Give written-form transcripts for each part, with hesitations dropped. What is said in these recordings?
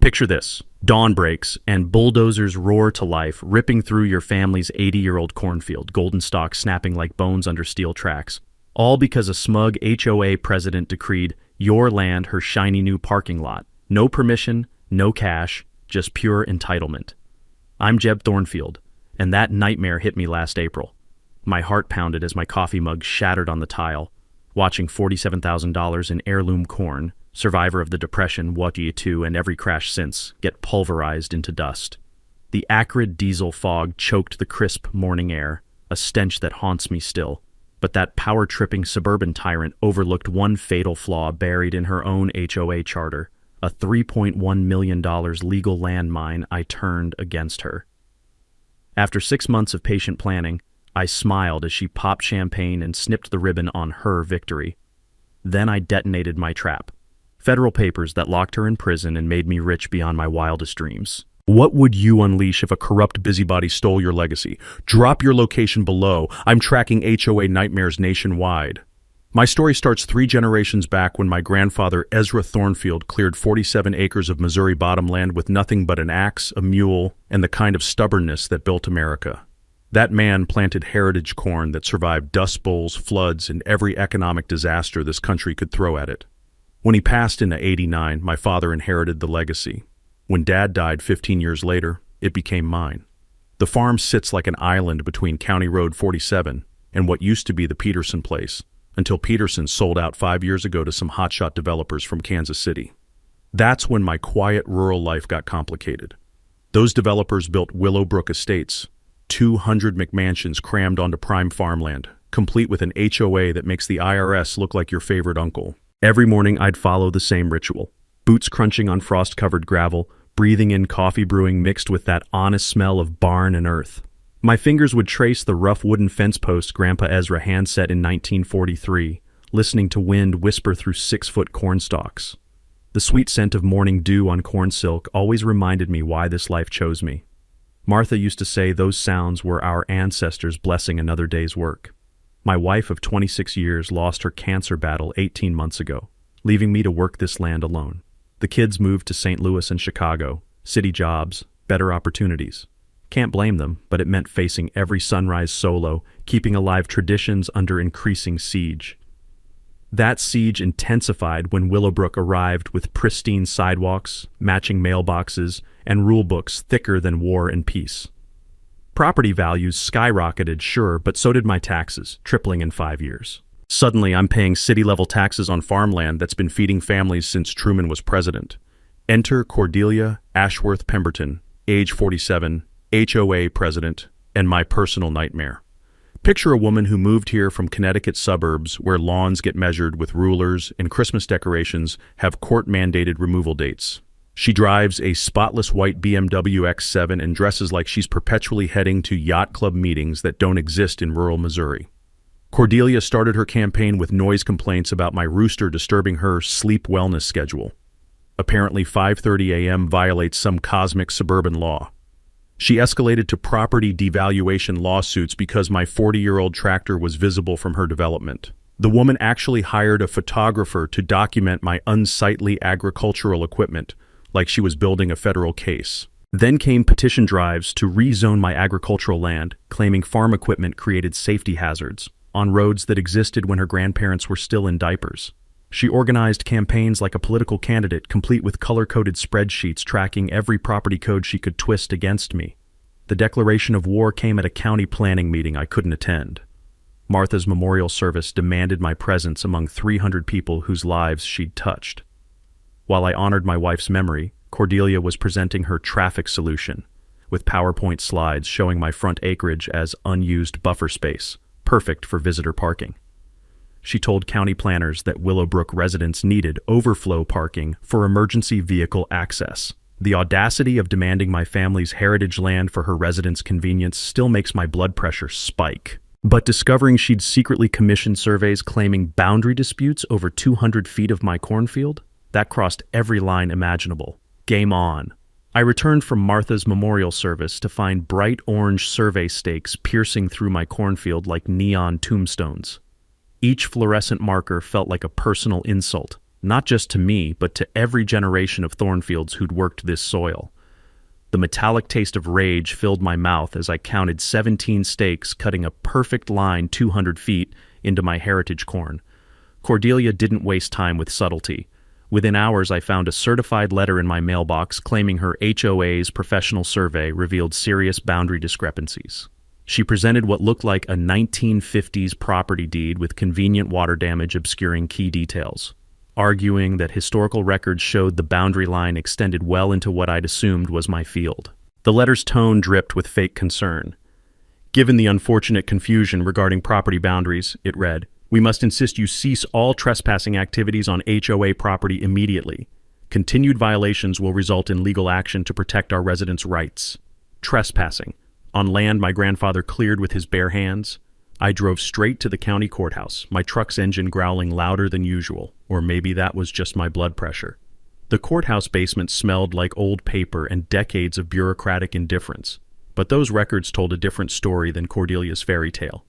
Picture this. Dawn breaks, and bulldozers roar to life, ripping through your family's 80-year-old cornfield, golden stalks snapping like bones under steel tracks. All because a smug HOA president decreed your land her shiny new parking lot. No permission, no cash, just pure entitlement. I'm Jeb Thornfield, and that nightmare hit me last April. My heart pounded as my coffee mug shattered on the tile, watching $47,000 in heirloom corn, survivor of the Depression, what do you do, and every crash since, get pulverized into dust. The acrid diesel fog choked the crisp morning air, a stench that haunts me still. But that power-tripping suburban tyrant overlooked one fatal flaw buried in her own HOA charter, a $3.1 million legal landmine I turned against her. After 6 months of patient planning, I smiled as she popped champagne and snipped the ribbon on her victory. Then I detonated my trap. Federal papers that locked her in prison and made me rich beyond my wildest dreams. What would you unleash if a corrupt busybody stole your legacy? Drop your location below. I'm tracking HOA nightmares nationwide. My story starts 3 generations back when my grandfather Ezra Thornfield cleared 47 acres of Missouri bottomland with nothing but an axe, a mule, and the kind of stubbornness that built America. That man planted heritage corn that survived dust bowls, floods, and every economic disaster this country could throw at it. When he passed into '89, my father inherited the legacy. When Dad died 15 years later, it became mine. The farm sits like an island between County Road 47 and what used to be the Peterson place, until Peterson sold out 5 years ago to some hotshot developers from Kansas City. That's when my quiet rural life got complicated. Those developers built Willowbrook Estates, 200 McMansions crammed onto prime farmland, complete with an HOA that makes the IRS look like your favorite uncle. Every morning I'd follow the same ritual. Boots crunching on frost-covered gravel, breathing in coffee brewing mixed with that honest smell of barn and earth. My fingers would trace the rough wooden fence posts Grandpa Ezra handset in 1943, listening to wind whisper through 6-foot corn stalks. The sweet scent of morning dew on corn silk always reminded me why this life chose me. Martha used to say those sounds were our ancestors blessing another day's work. My wife of 26 years lost her cancer battle 18 months ago, leaving me to work this land alone. The kids moved to St. Louis and Chicago, city jobs, better opportunities. Can't blame them, but it meant facing every sunrise solo, keeping alive traditions under increasing siege. That siege intensified when Willowbrook arrived with pristine sidewalks, matching mailboxes, and rule books thicker than War and Peace. Property values skyrocketed, sure, but so did my taxes, tripling in 5 years. Suddenly, I'm paying city-level taxes on farmland that's been feeding families since Truman was president. Enter Cordelia Ashworth Pemberton, age 47, HOA president, and my personal nightmare. Picture a woman who moved here from Connecticut suburbs where lawns get measured with rulers and Christmas decorations have court-mandated removal dates. She drives a spotless white BMW X7 and dresses like she's perpetually heading to yacht club meetings that don't exist in rural Missouri. Cordelia started her campaign with noise complaints about my rooster disturbing her sleep wellness schedule. Apparently 5:30 a.m. violates some cosmic suburban law. She escalated to property devaluation lawsuits because my 40-year-old tractor was visible from her development. The woman actually hired a photographer to document my unsightly agricultural equipment, like she was building a federal case. Then came petition drives to rezone my agricultural land, claiming farm equipment created safety hazards on roads that existed when her grandparents were still in diapers. She organized campaigns like a political candidate, complete with color-coded spreadsheets tracking every property code she could twist against me. The declaration of war came at a county planning meeting I couldn't attend. Martha's memorial service demanded my presence among 300 people whose lives she'd touched. While I honored my wife's memory, Cordelia was presenting her traffic solution, with PowerPoint slides showing my front acreage as unused buffer space, perfect for visitor parking. She told county planners that Willowbrook residents needed overflow parking for emergency vehicle access. The audacity of demanding my family's heritage land for her residents' convenience still makes my blood pressure spike. But discovering she'd secretly commissioned surveys claiming boundary disputes over 200 feet of my cornfield, that crossed every line imaginable. Game on. I returned from Martha's memorial service to find bright orange survey stakes piercing through my cornfield like neon tombstones. Each fluorescent marker felt like a personal insult, not just to me, but to every generation of Thornfields who'd worked this soil. The metallic taste of rage filled my mouth as I counted 17 stakes cutting a perfect line 200 feet into my heritage corn. Cordelia didn't waste time with subtlety. Within hours, I found a certified letter in my mailbox claiming her HOA's professional survey revealed serious boundary discrepancies. She presented what looked like a 1950s property deed with convenient water damage obscuring key details, arguing that historical records showed the boundary line extended well into what I'd assumed was my field. The letter's tone dripped with fake concern. Given the unfortunate confusion regarding property boundaries, it read, "We must insist you cease all trespassing activities on HOA property immediately. Continued violations will result in legal action to protect our residents' rights. Trespassing on land my grandfather cleared with his bare hands." I drove straight to the county courthouse, my truck's engine growling louder than usual, or maybe that was just my blood pressure. The courthouse basement smelled like old paper and decades of bureaucratic indifference, but those records told a different story than Cordelia's fairy tale.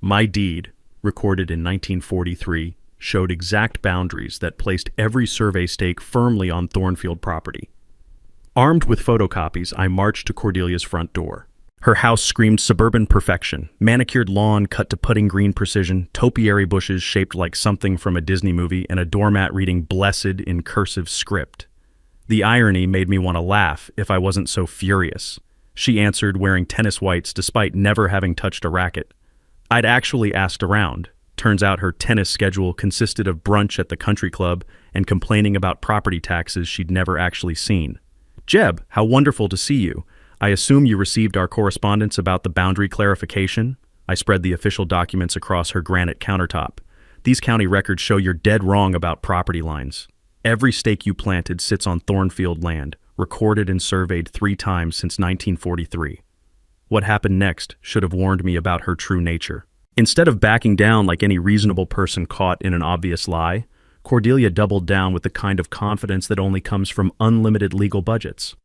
My deed, recorded in 1943, showed exact boundaries that placed every survey stake firmly on Thornfield property. Armed with photocopies, I marched to Cordelia's front door. Her house screamed suburban perfection, manicured lawn cut to putting green precision, topiary bushes shaped like something from a Disney movie, and a doormat reading "Blessed" in cursive script. The irony made me want to laugh if I wasn't so furious. She answered wearing tennis whites despite never having touched a racket. I'd actually asked around. Turns out her tennis schedule consisted of brunch at the country club and complaining about property taxes she'd never actually seen. "Jeb, how wonderful to see you. I assume you received our correspondence about the boundary clarification?" I spread the official documents across her granite countertop. "These county records show you're dead wrong about property lines. Every stake you planted sits on Thornfield land, recorded and surveyed 3 times since 1943. What happened next should have warned me about her true nature." Instead of backing down like any reasonable person caught in an obvious lie, Cordelia doubled down with the kind of confidence that only comes from unlimited legal budgets.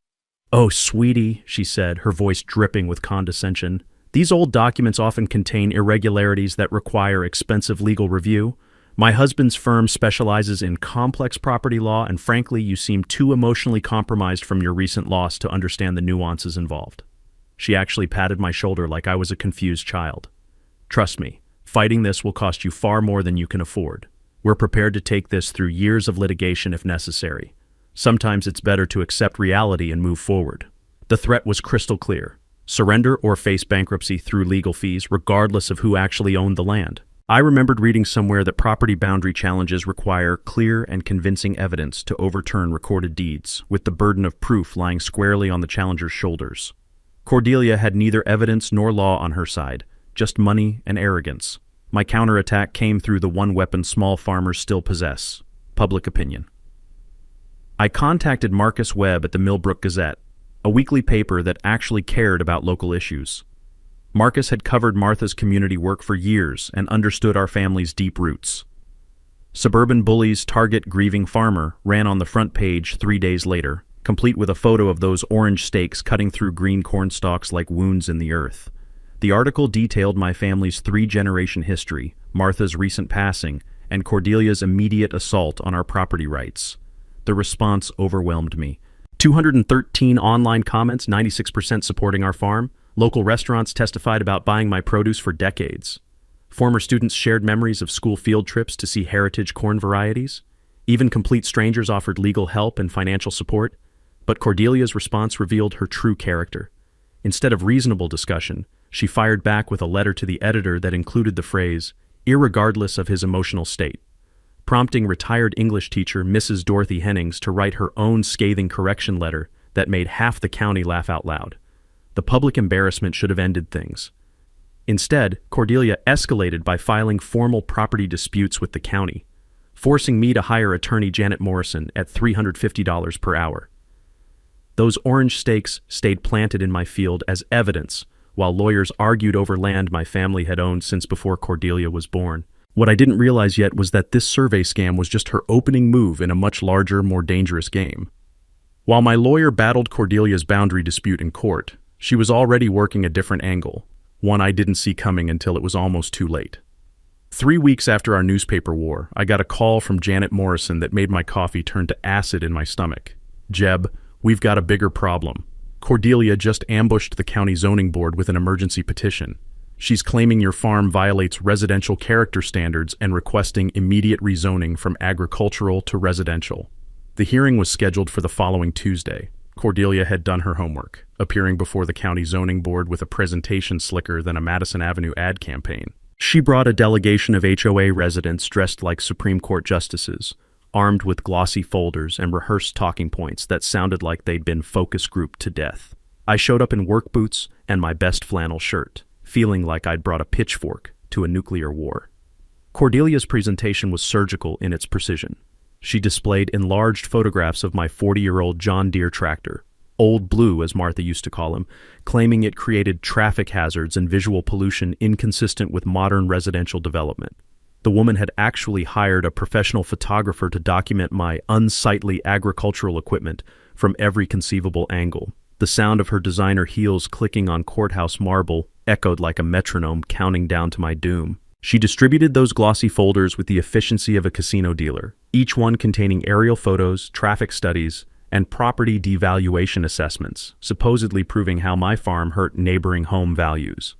"Oh, sweetie," she said, her voice dripping with condescension. "These old documents often contain irregularities that require expensive legal review. My husband's firm specializes in complex property law, and frankly, you seem too emotionally compromised from your recent loss to understand the nuances involved." She actually patted my shoulder like I was a confused child. "Trust me, fighting this will cost you far more than you can afford. We're prepared to take this through years of litigation if necessary. Sometimes it's better to accept reality and move forward." The threat was crystal clear. Surrender or face bankruptcy through legal fees, regardless of who actually owned the land. I remembered reading somewhere that property boundary challenges require clear and convincing evidence to overturn recorded deeds, with the burden of proof lying squarely on the challenger's shoulders. Cordelia had neither evidence nor law on her side, just money and arrogance. My counterattack came through the one weapon small farmers still possess: public opinion. I contacted Marcus Webb at the Millbrook Gazette, a weekly paper that actually cared about local issues. Marcus had covered Martha's community work for years and understood our family's deep roots. Suburban Bully's Target Grieving Farmer ran on the front page 3 days later, complete with a photo of those orange stakes cutting through green corn stalks like wounds in the earth. The article detailed my family's 3-generation history, Martha's recent passing, and Cordelia's immediate assault on our property rights. The response overwhelmed me. 213 online comments, 96% supporting our farm. Local restaurants testified about buying my produce for decades. Former students shared memories of school field trips to see heritage corn varieties. Even complete strangers offered legal help and financial support. But Cordelia's response revealed her true character. Instead of reasonable discussion, she fired back with a letter to the editor that included the phrase, "irregardless of his emotional state," prompting retired English teacher Mrs. Dorothy Hennings to write her own scathing correction letter that made half the county laugh out loud. The public embarrassment should have ended things. Instead, Cordelia escalated by filing formal property disputes with the county, forcing me to hire attorney Janet Morrison at $350 per hour. Those orange stakes stayed planted in my field as evidence, while lawyers argued over land my family had owned since before Cordelia was born. What I didn't realize yet was that this survey scam was just her opening move in a much larger, more dangerous game. While my lawyer battled Cordelia's boundary dispute in court, she was already working a different angle, one I didn't see coming until it was almost too late. 3 weeks after our newspaper war, I got a call from Janet Morrison that made my coffee turn to acid in my stomach. Jeb, we've got a bigger problem. Cordelia just ambushed the county zoning board with an emergency petition. She's claiming your farm violates residential character standards and requesting immediate rezoning from agricultural to residential. The hearing was scheduled for the following Tuesday. Cordelia had done her homework, appearing before the county zoning board with a presentation slicker than a Madison Avenue ad campaign. She brought a delegation of HOA residents dressed like Supreme Court justices, armed with glossy folders and rehearsed talking points that sounded like they'd been focus grouped to death. I showed up in work boots and my best flannel shirt, feeling like I'd brought a pitchfork to a nuclear war. Cordelia's presentation was surgical in its precision. She displayed enlarged photographs of my 40-year-old John Deere tractor, Old Blue as Martha used to call him, claiming it created traffic hazards and visual pollution inconsistent with modern residential development. The woman had actually hired a professional photographer to document my unsightly agricultural equipment from every conceivable angle. The sound of her designer heels clicking on courthouse marble echoed like a metronome counting down to my doom. She distributed those glossy folders with the efficiency of a casino dealer, each one containing aerial photos, traffic studies, and property devaluation assessments, supposedly proving how my farm hurt neighboring home values.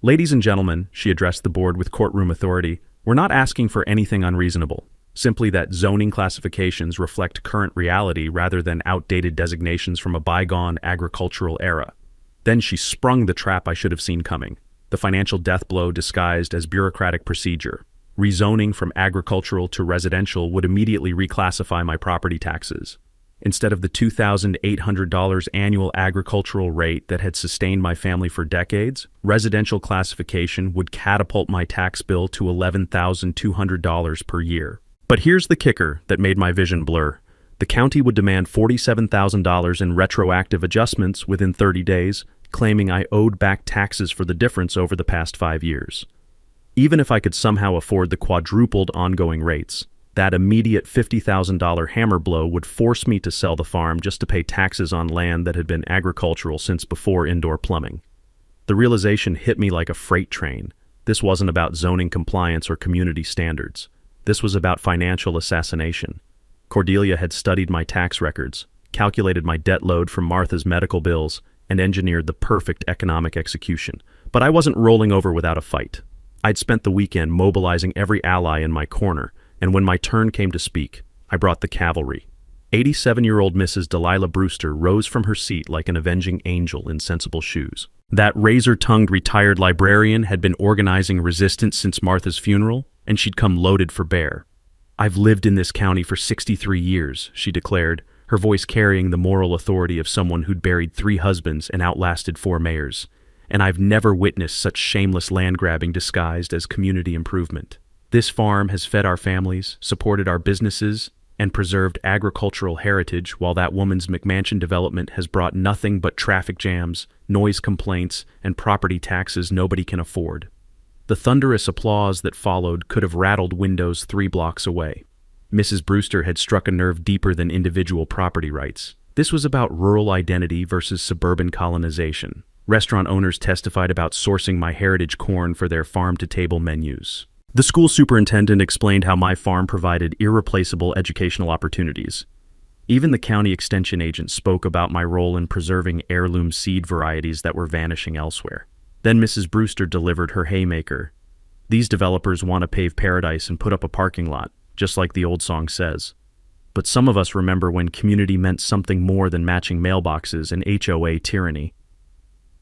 Ladies and gentlemen, she addressed the board with courtroom authority, we're not asking for anything unreasonable, simply that zoning classifications reflect current reality rather than outdated designations from a bygone agricultural era. Then she sprung the trap I should have seen coming, the financial death blow disguised as bureaucratic procedure. Rezoning from agricultural to residential would immediately reclassify my property taxes. Instead of the $2,800 annual agricultural rate that had sustained my family for decades, residential classification would catapult my tax bill to $11,200 per year. But here's the kicker that made my vision blur. The county would demand $47,000 in retroactive adjustments within 30 days, claiming I owed back taxes for the difference over the past 5 years. Even if I could somehow afford the quadrupled ongoing rates, that immediate $50,000 hammer blow would force me to sell the farm just to pay taxes on land that had been agricultural since before indoor plumbing. The realization hit me like a freight train. This wasn't about zoning compliance or community standards. This was about financial assassination. Cordelia had studied my tax records, calculated my debt load from Martha's medical bills, and engineered the perfect economic execution. But I wasn't rolling over without a fight. I'd spent the weekend mobilizing every ally in my corner, and when my turn came to speak, I brought the cavalry. 87-year-old Mrs. Delilah Brewster rose from her seat like an avenging angel in sensible shoes. That razor-tongued retired librarian had been organizing resistance since Martha's funeral, and she'd come loaded for bear. I've lived in this county for 63 years, she declared, her voice carrying the moral authority of someone who'd buried 3 husbands and outlasted 4 mayors. And I've never witnessed such shameless land-grabbing disguised as community improvement. This farm has fed our families, supported our businesses, and preserved agricultural heritage while that woman's McMansion development has brought nothing but traffic jams, noise complaints, and property taxes nobody can afford. The thunderous applause that followed could have rattled windows 3 blocks away. Mrs. Brewster had struck a nerve deeper than individual property rights. This was about rural identity versus suburban colonization. Restaurant owners testified about sourcing my heritage corn for their farm-to-table menus. The school superintendent explained how my farm provided irreplaceable educational opportunities. Even the county extension agent spoke about my role in preserving heirloom seed varieties that were vanishing elsewhere. Then Mrs. Brewster delivered her haymaker. These developers want to pave paradise and put up a parking lot, just like the old song says. But some of us remember when community meant something more than matching mailboxes and HOA tyranny.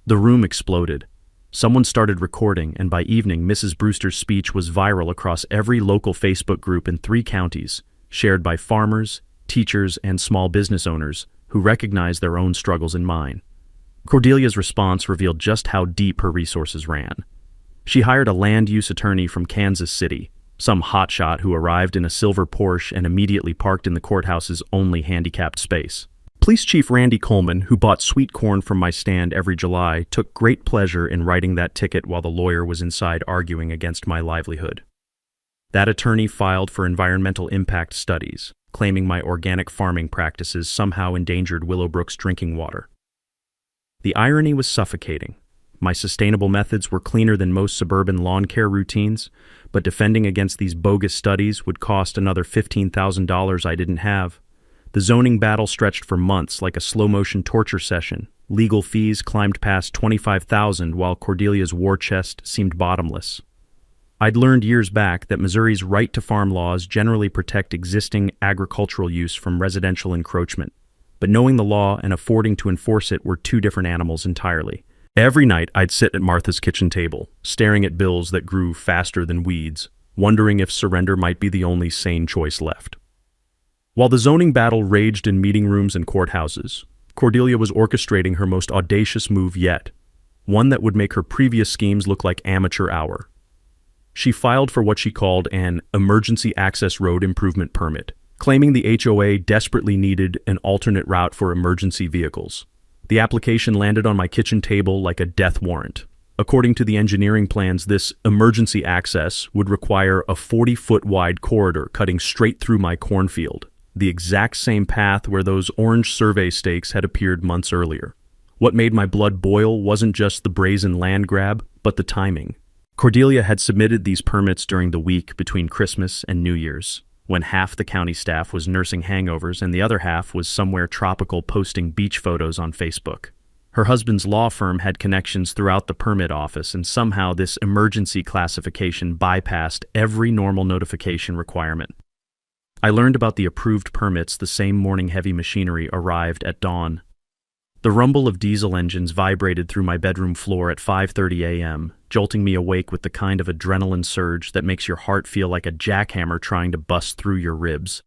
The room exploded. Someone started recording, and by evening, Mrs. Brewster's speech was viral across every local Facebook group in 3 counties, shared by farmers, teachers, and small business owners who recognized their own struggles in mine. Cordelia's response revealed just how deep her resources ran. She hired a land use attorney from Kansas City, some hotshot who arrived in a silver Porsche and immediately parked in the courthouse's only handicapped space. Police Chief Randy Coleman, who bought sweet corn from my stand every July, took great pleasure in writing that ticket while the lawyer was inside arguing against my livelihood. That attorney filed for environmental impact studies, claiming my organic farming practices somehow endangered Willowbrook's drinking water. The irony was suffocating. My sustainable methods were cleaner than most suburban lawn care routines, but defending against these bogus studies would cost another $15,000 I didn't have. The zoning battle stretched for months like a slow-motion torture session. Legal fees climbed past $25,000 while Cordelia's war chest seemed bottomless. I'd learned years back that Missouri's right-to-farm laws generally protect existing agricultural use from residential encroachment, but knowing the law and affording to enforce it were two different animals entirely. Every night I'd sit at Martha's kitchen table, staring at bills that grew faster than weeds, wondering if surrender might be the only sane choice left. While the zoning battle raged in meeting rooms and courthouses, Cordelia was orchestrating her most audacious move yet, one that would make her previous schemes look like amateur hour. She filed for what she called an emergency access road improvement permit, claiming the HOA desperately needed an alternate route for emergency vehicles. The application landed on my kitchen table like a death warrant. According to the engineering plans, this emergency access would require a 40-foot wide corridor cutting straight through my cornfield, the exact same path where those orange survey stakes had appeared months earlier. What made my blood boil wasn't just the brazen land grab, but the timing. Cordelia had submitted these permits during the week between Christmas and New Year's, when half the county staff was nursing hangovers and the other half was somewhere tropical posting beach photos on Facebook. Her husband's law firm had connections throughout the permit office, and somehow this emergency classification bypassed every normal notification requirement. I learned about the approved permits the same morning heavy machinery arrived at dawn. The rumble of diesel engines vibrated through my bedroom floor at 5:30 a.m., jolting me awake with the kind of adrenaline surge that makes your heart feel like a jackhammer trying to bust through your ribs.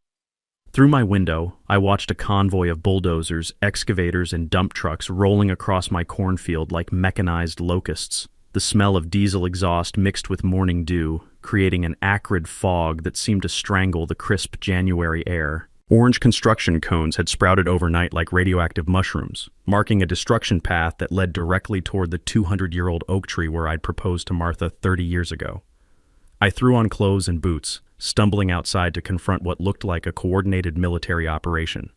Through my window, I watched a convoy of bulldozers, excavators, and dump trucks rolling across my cornfield like mechanized locusts. The smell of diesel exhaust mixed with morning dew, creating an acrid fog that seemed to strangle the crisp January air. Orange construction cones had sprouted overnight like radioactive mushrooms, marking a destruction path that led directly toward the 200-year-old oak tree where I'd proposed to Martha 30 years ago. I threw on clothes and boots, stumbling outside to confront what looked like a coordinated military operation.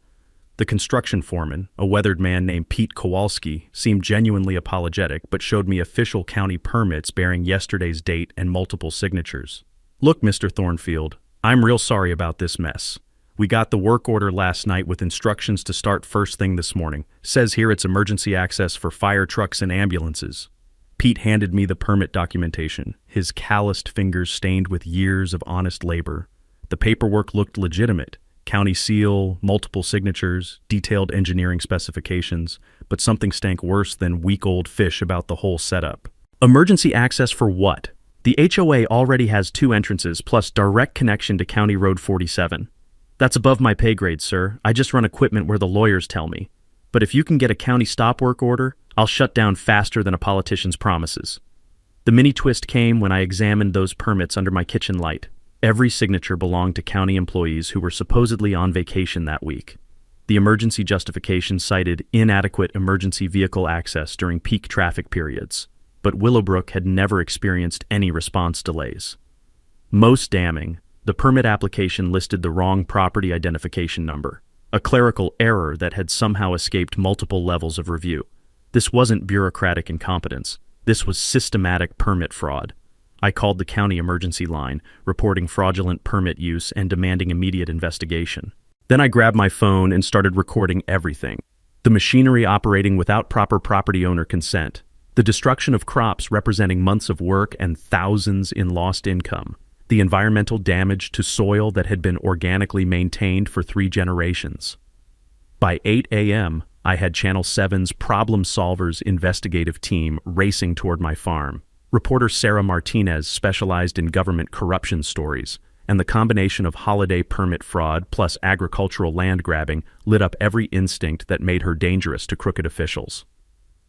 The construction foreman, a weathered man named Pete Kowalski, seemed genuinely apologetic but showed me official county permits bearing yesterday's date and multiple signatures. "Look, Mr. Thornfield, I'm real sorry about this mess. We got the work order last night with instructions to start first thing this morning. Says here it's emergency access for fire trucks and ambulances." Pete handed me the permit documentation, his calloused fingers stained with years of honest labor. The paperwork looked legitimate. County seal, multiple signatures, detailed engineering specifications, but something stank worse than week-old fish about the whole setup. Emergency access for what? The HOA already has 2 entrances plus direct connection to County Road 47. That's above my pay grade, sir. I just run equipment where the lawyers tell me. But if you can get a county stop work order, I'll shut down faster than a politician's promises. The mini twist came when I examined those permits under my kitchen light. Every signature belonged to county employees who were supposedly on vacation that week. The emergency justification cited inadequate emergency vehicle access during peak traffic periods, but Willowbrook had never experienced any response delays. Most damning, the permit application listed the wrong property identification number, a clerical error that had somehow escaped multiple levels of review. This wasn't bureaucratic incompetence. This was systematic permit fraud. I called the county emergency line, reporting fraudulent permit use and demanding immediate investigation. Then I grabbed my phone and started recording everything. The machinery operating without proper property owner consent, the destruction of crops representing months of work and thousands in lost income, the environmental damage to soil that had been organically maintained for 3 generations. By 8 a.m., I had Channel 7's Problem Solvers investigative team racing toward my farm. Reporter Sarah Martinez specialized in government corruption stories, and the combination of holiday permit fraud plus agricultural land grabbing lit up every instinct that made her dangerous to crooked officials.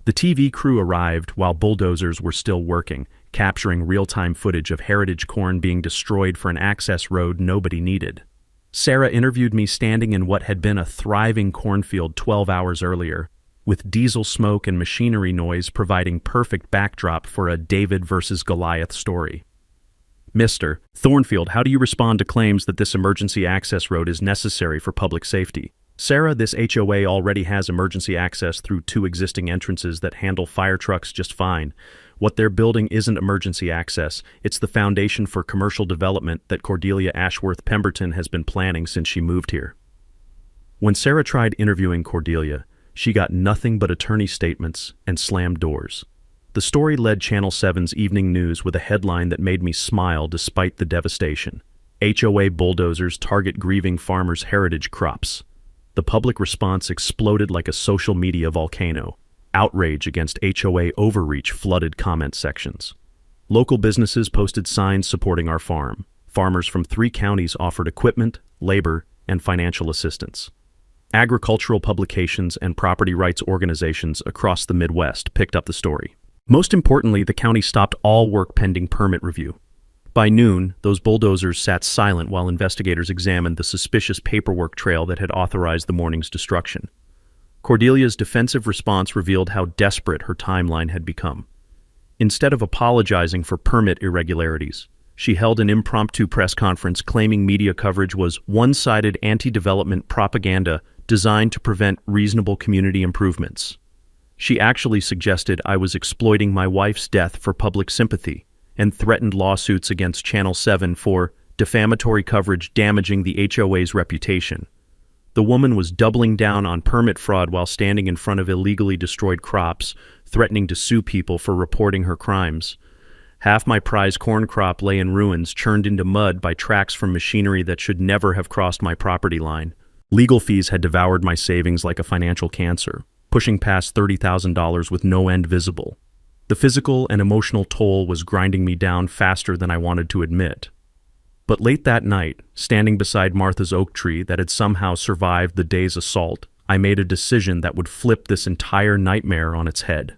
The TV crew arrived while bulldozers were still working, capturing real-time footage of heritage corn being destroyed for an access road nobody needed. Sarah interviewed me standing in what had been a thriving cornfield 12 hours earlier, with diesel smoke and machinery noise providing perfect backdrop for a David versus Goliath story. "Mr. Thornfield, how do you respond to claims that this emergency access road is necessary for public safety? Sarah, this HOA already has emergency access through 2 existing entrances that handle fire trucks just fine. What they're building isn't emergency access, it's the foundation for commercial development that Cordelia Ashworth Pemberton has been planning since she moved here. When Sarah tried interviewing Cordelia, she got nothing but attorney statements and slammed doors. The story led Channel 7's evening news with a headline that made me smile despite the devastation. HOA bulldozers target grieving farmers' heritage crops. The public response exploded like a social media volcano. Outrage against HOA overreach flooded comment sections. Local businesses posted signs supporting our farm. Farmers from 3 counties offered equipment, labor, and financial assistance. Agricultural publications and property rights organizations across the Midwest picked up the story. Most importantly, the county stopped all work pending permit review. By noon, those bulldozers sat silent while investigators examined the suspicious paperwork trail that had authorized the morning's destruction. Cordelia's defensive response revealed how desperate her timeline had become. Instead of apologizing for permit irregularities, she held an impromptu press conference claiming media coverage was one-sided anti-development propaganda designed to prevent reasonable community improvements. She actually suggested I was exploiting my wife's death for public sympathy and threatened lawsuits against Channel 7 for defamatory coverage damaging the HOA's reputation. The woman was doubling down on permit fraud while standing in front of illegally destroyed crops, threatening to sue people for reporting her crimes. Half my prize corn crop lay in ruins, churned into mud by tracks from machinery that should never have crossed my property line. Legal fees had devoured my savings like a financial cancer, pushing past $30,000 with no end visible. The physical and emotional toll was grinding me down faster than I wanted to admit. But late that night, standing beside Martha's oak tree that had somehow survived the day's assault, I made a decision that would flip this entire nightmare on its head.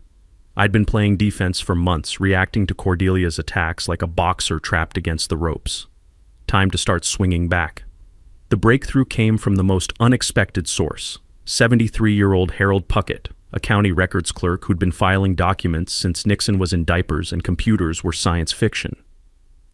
I'd been playing defense for months, reacting to Cordelia's attacks like a boxer trapped against the ropes. Time to start swinging back. The breakthrough came from the most unexpected source, 73-year-old Harold Puckett, a county records clerk who'd been filing documents since Nixon was in diapers and computers were science fiction.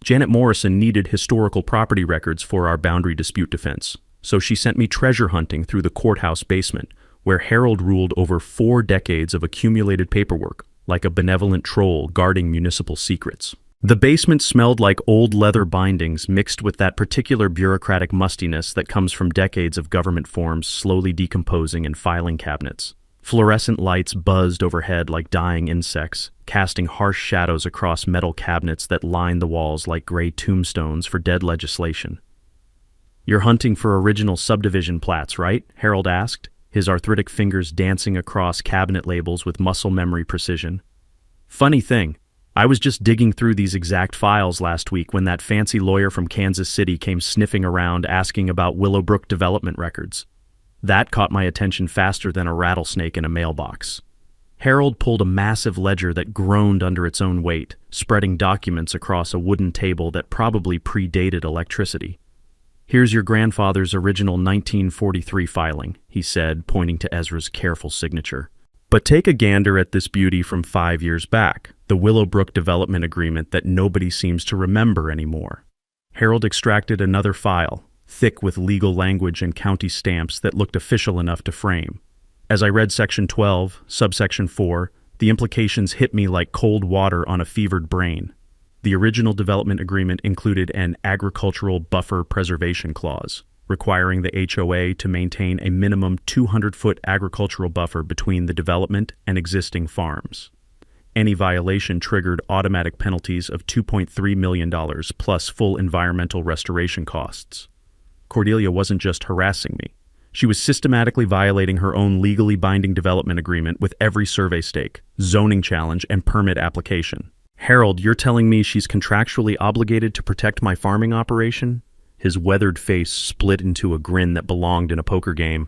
Janet Morrison needed historical property records for our boundary dispute defense, so she sent me treasure hunting through the courthouse basement, where Harold ruled over 4 decades of accumulated paperwork, like a benevolent troll guarding municipal secrets. The basement smelled like old leather bindings mixed with that particular bureaucratic mustiness that comes from decades of government forms slowly decomposing in filing cabinets. Fluorescent lights buzzed overhead like dying insects, casting harsh shadows across metal cabinets that lined the walls like gray tombstones for dead legislation. "You're hunting for original subdivision plats, right?" Harold asked, his arthritic fingers dancing across cabinet labels with muscle memory precision. "Funny thing, I was just digging through these exact files last week when that fancy lawyer from Kansas City came sniffing around asking about Willowbrook development records. That caught my attention faster than a rattlesnake in a mailbox." Harold pulled a massive ledger that groaned under its own weight, spreading documents across a wooden table that probably predated electricity. "Here's your grandfather's original 1943 filing," he said, pointing to Ezra's careful signature. "But take a gander at this beauty from 5 years back, the Willowbrook development agreement that nobody seems to remember anymore." Harold extracted another file, thick with legal language and county stamps that looked official enough to frame. As I read Section 12, Subsection 4, the implications hit me like cold water on a fevered brain. The original development agreement included an agricultural buffer preservation clause, requiring the HOA to maintain a minimum 200-foot agricultural buffer between the development and existing farms. Any violation triggered automatic penalties of $2.3 million plus full environmental restoration costs. Cordelia wasn't just harassing me. She was systematically violating her own legally binding development agreement with every survey stake, zoning challenge, and permit application. "Harold, you're telling me she's contractually obligated to protect my farming operation?" His weathered face split into a grin that belonged in a poker game.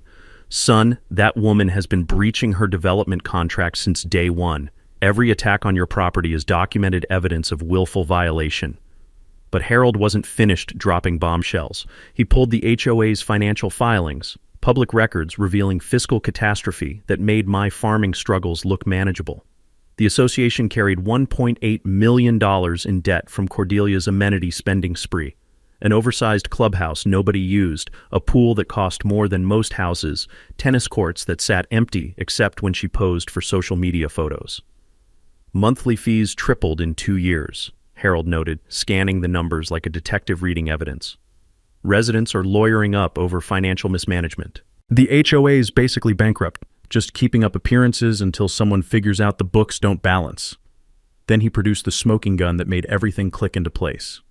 "Son, that woman has been breaching her development contract since day one. Every attack on your property is documented evidence of willful violation." But Harold wasn't finished dropping bombshells. He pulled the HOA's financial filings, public records revealing fiscal catastrophe that made my farming struggles look manageable. The association carried $1.8 million in debt from Cordelia's amenity spending spree. an oversized clubhouse nobody used, a pool that cost more than most houses, tennis courts that sat empty except when she posed for social media photos. Monthly fees tripled in 2 years, Harold noted, scanning the numbers like a detective reading evidence. Residents are lawyering up over financial mismanagement. The HOA is basically bankrupt, just keeping up appearances until someone figures out the books don't balance. Then he produced the smoking gun that made everything click into place.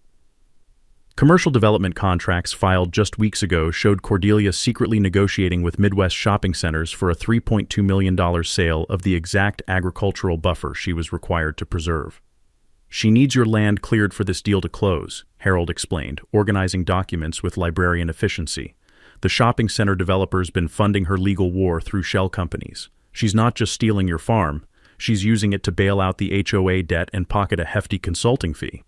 Commercial development contracts filed just weeks ago showed Cordelia secretly negotiating with Midwest shopping centers for a $3.2 million sale of the exact agricultural buffer she was required to preserve. She needs your land cleared for this deal to close, Harold explained, organizing documents with librarian efficiency. The shopping center developer's been funding her legal war through shell companies. She's not just stealing your farm, she's using it to bail out the HOA debt and pocket a hefty consulting fee.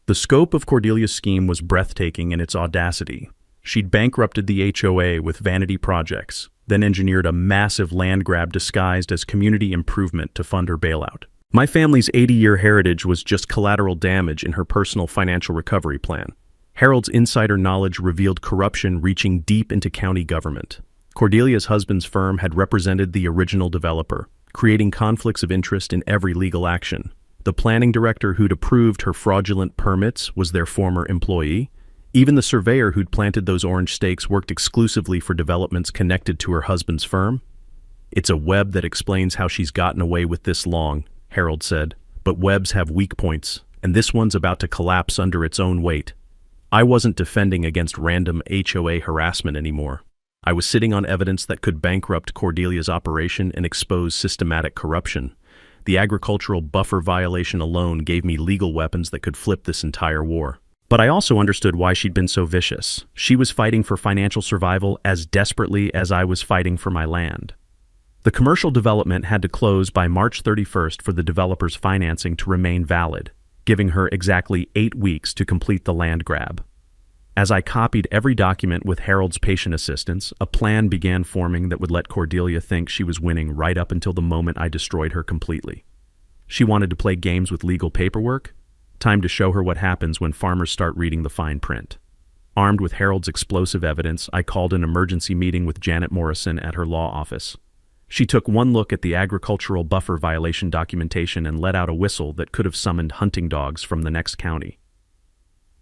The scope of Cordelia's scheme was breathtaking in its audacity. She'd bankrupted the HOA with vanity projects, then engineered a massive land grab disguised as community improvement to fund her bailout. My family's 80-year heritage was just collateral damage in her personal financial recovery plan. Harold's insider knowledge revealed corruption reaching deep into county government. Cordelia's husband's firm had represented the original developer, creating conflicts of interest in every legal action. The planning director who'd approved her fraudulent permits was their former employee. Even the surveyor who'd planted those orange stakes worked exclusively for developments connected to her husband's firm. It's a web that explains how she's gotten away with this long, Harold said. But webs have weak points, and this one's about to collapse under its own weight. I wasn't defending against random HOA harassment anymore. I was sitting on evidence that could bankrupt Cordelia's operation and expose systematic corruption. The agricultural buffer violation alone gave me legal weapons that could flip this entire war. But I also understood why she'd been so vicious. She was fighting for financial survival as desperately as I was fighting for my land. The commercial development had to close by March 31st for the developer's financing to remain valid, giving her exactly 8 weeks to complete the land grab. As I copied every document with Harold's patient assistance, a plan began forming that would let Cordelia think she was winning right up until the moment I destroyed her completely. She wanted to play games with legal paperwork? Time to show her what happens when farmers start reading the fine print. Armed with Harold's explosive evidence, I called an emergency meeting with Janet Morrison at her law office. She took one look at the agricultural buffer violation documentation and let out a whistle that could have summoned hunting dogs from the next county.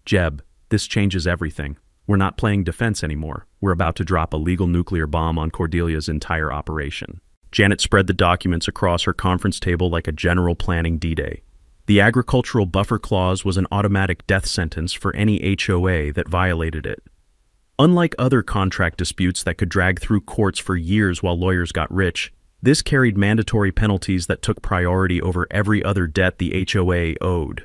"Jeb, this changes everything. We're not playing defense anymore. We're about to drop a legal nuclear bomb on Cordelia's entire operation." Janet spread the documents across her conference table like a general planning D-Day. The agricultural buffer clause was an automatic death sentence for any HOA that violated it. Unlike other contract disputes that could drag through courts for years while lawyers got rich, this carried mandatory penalties that took priority over every other debt the HOA owed.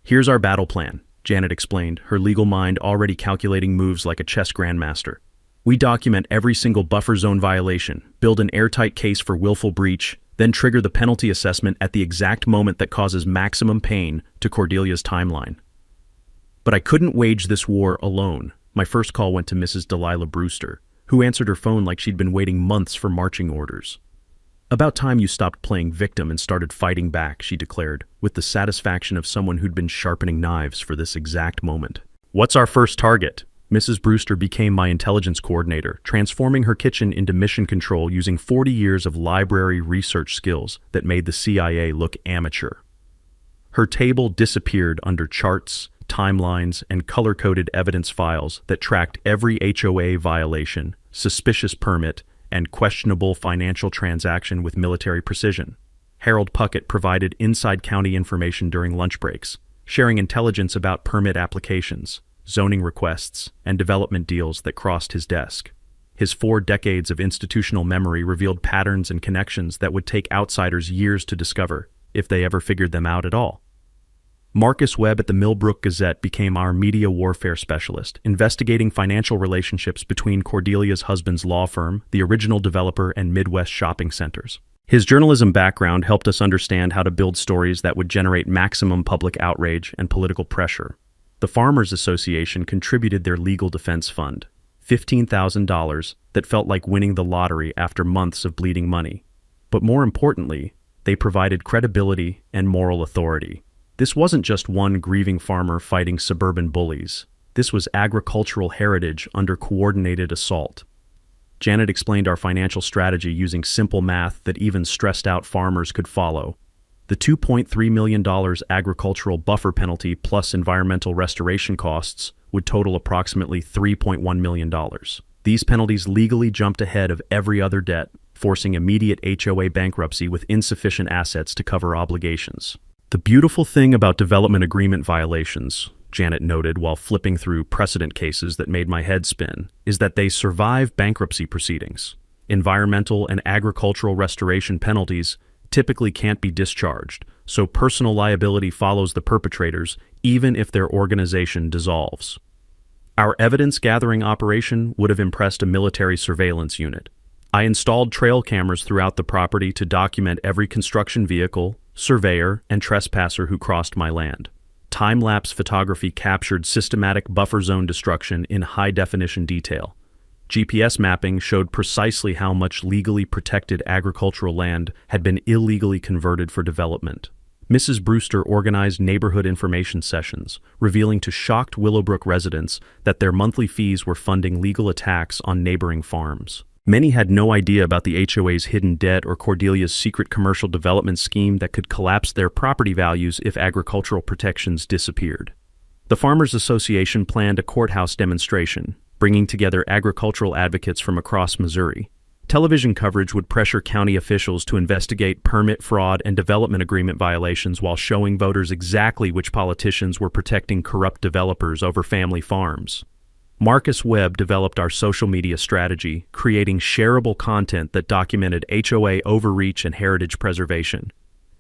"Here's our battle plan," Janet explained, her legal mind already calculating moves like a chess grandmaster. "We document every single buffer zone violation, build an airtight case for willful breach, then trigger the penalty assessment at the exact moment that causes maximum pain to Cordelia's timeline." But I couldn't wage this war alone. My first call went to Mrs. Delilah Brewster, who answered her phone like she'd been waiting months for marching orders. "About time you stopped playing victim and started fighting back," she declared, with the satisfaction of someone who'd been sharpening knives for this exact moment. "What's our first target?" Mrs. Brewster became my intelligence coordinator, transforming her kitchen into mission control using 40 years of library research skills that made the CIA look amateur. Her table disappeared under charts, timelines, and color-coded evidence files that tracked every HOA violation, suspicious permit, and questionable financial transaction with military precision. Harold Puckett provided inside county information during lunch breaks, sharing intelligence about permit applications, zoning requests, and development deals that crossed his desk. His 4 decades of institutional memory revealed patterns and connections that would take outsiders years to discover, if they ever figured them out at all. Marcus Webb at the Millbrook Gazette became our media warfare specialist, investigating financial relationships between Cordelia's husband's law firm, the original developer, and Midwest shopping centers. His journalism background helped us understand how to build stories that would generate maximum public outrage and political pressure. The Farmers Association contributed their legal defense fund, $15,000, that felt like winning the lottery after months of bleeding money. But more importantly, they provided credibility and moral authority. This wasn't just one grieving farmer fighting suburban bullies. This was agricultural heritage under coordinated assault. Janet explained our financial strategy using simple math that even stressed-out farmers could follow. The $2.3 million agricultural buffer penalty plus environmental restoration costs would total approximately $3.1 million. These penalties legally jumped ahead of every other debt, forcing immediate HOA bankruptcy with insufficient assets to cover obligations. The beautiful thing about development agreement violations, Janet noted while flipping through precedent cases that made my head spin, is that they survive bankruptcy proceedings. Environmental and agricultural restoration penalties typically can't be discharged, so personal liability follows the perpetrators even if their organization dissolves. Our evidence-gathering operation would have impressed a military surveillance unit. I installed trail cameras throughout the property to document every construction vehicle, surveyor, and trespasser who crossed my land. Time-lapse photography captured systematic buffer zone destruction in high-definition detail. GPS mapping showed precisely how much legally protected agricultural land had been illegally converted for development. Mrs. Brewster organized neighborhood information sessions, revealing to shocked Willowbrook residents that their monthly fees were funding legal attacks on neighboring farms. Many had no idea about the HOA's hidden debt or Cordelia's secret commercial development scheme that could collapse their property values if agricultural protections disappeared. The Farmers Association planned a courthouse demonstration, bringing together agricultural advocates from across Missouri. Television coverage would pressure county officials to investigate permit fraud and development agreement violations while showing voters exactly which politicians were protecting corrupt developers over family farms. Marcus Webb developed our social media strategy, creating shareable content that documented HOA overreach and heritage preservation.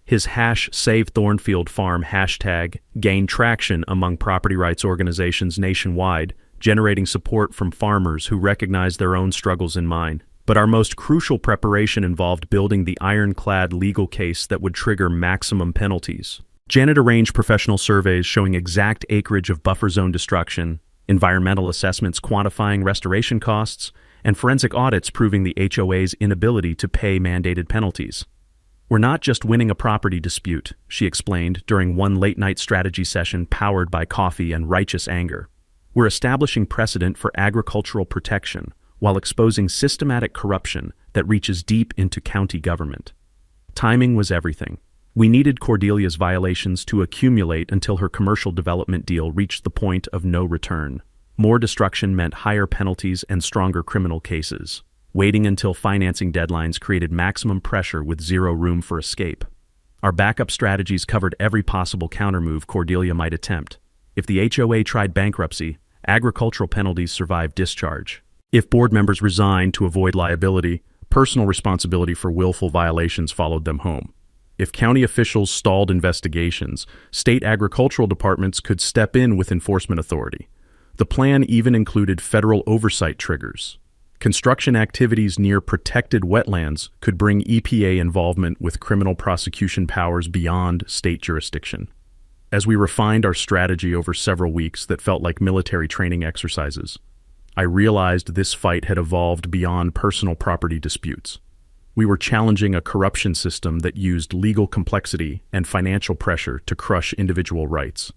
His #SaveThornfieldFarm hashtag gained traction among property rights organizations nationwide, generating support from farmers who recognized their own struggles in mind. But our most crucial preparation involved building the ironclad legal case that would trigger maximum penalties. Janet arranged professional surveys showing exact acreage of buffer zone destruction, environmental assessments quantifying restoration costs, and forensic audits proving the HOA's inability to pay mandated penalties. "We're not just winning a property dispute," she explained during one late-night strategy session powered by coffee and righteous anger. "We're establishing precedent for agricultural protection while exposing systematic corruption that reaches deep into county government." Timing was everything. We needed Cordelia's violations to accumulate until her commercial development deal reached the point of no return. More destruction meant higher penalties and stronger criminal cases. Waiting until financing deadlines created maximum pressure with zero room for escape. Our backup strategies covered every possible countermove Cordelia might attempt. If the HOA tried bankruptcy, agricultural penalties survived discharge. If board members resigned to avoid liability, personal responsibility for willful violations followed them home. If county officials stalled investigations, state agricultural departments could step in with enforcement authority. The plan even included federal oversight triggers. Construction activities near protected wetlands could bring EPA involvement with criminal prosecution powers beyond state jurisdiction. As we refined our strategy over several weeks that felt like military training exercises, I realized this fight had evolved beyond personal property disputes. We were challenging a corruption system that used legal complexity and financial pressure to crush individual rights.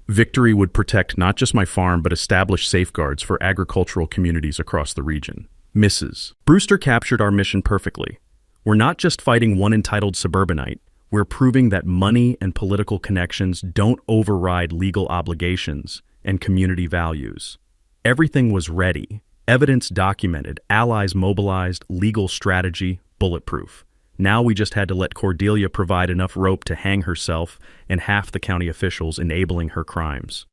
Victory would protect not just my farm, but establish safeguards for agricultural communities across the region. Mrs. Brewster captured our mission perfectly. We're not just fighting one entitled suburbanite, we're proving that money and political connections don't override legal obligations and community values. Everything was ready, evidence documented, allies mobilized, legal strategy bulletproof. Now we just had to let Cordelia provide enough rope to hang herself and half the county officials enabling her crimes.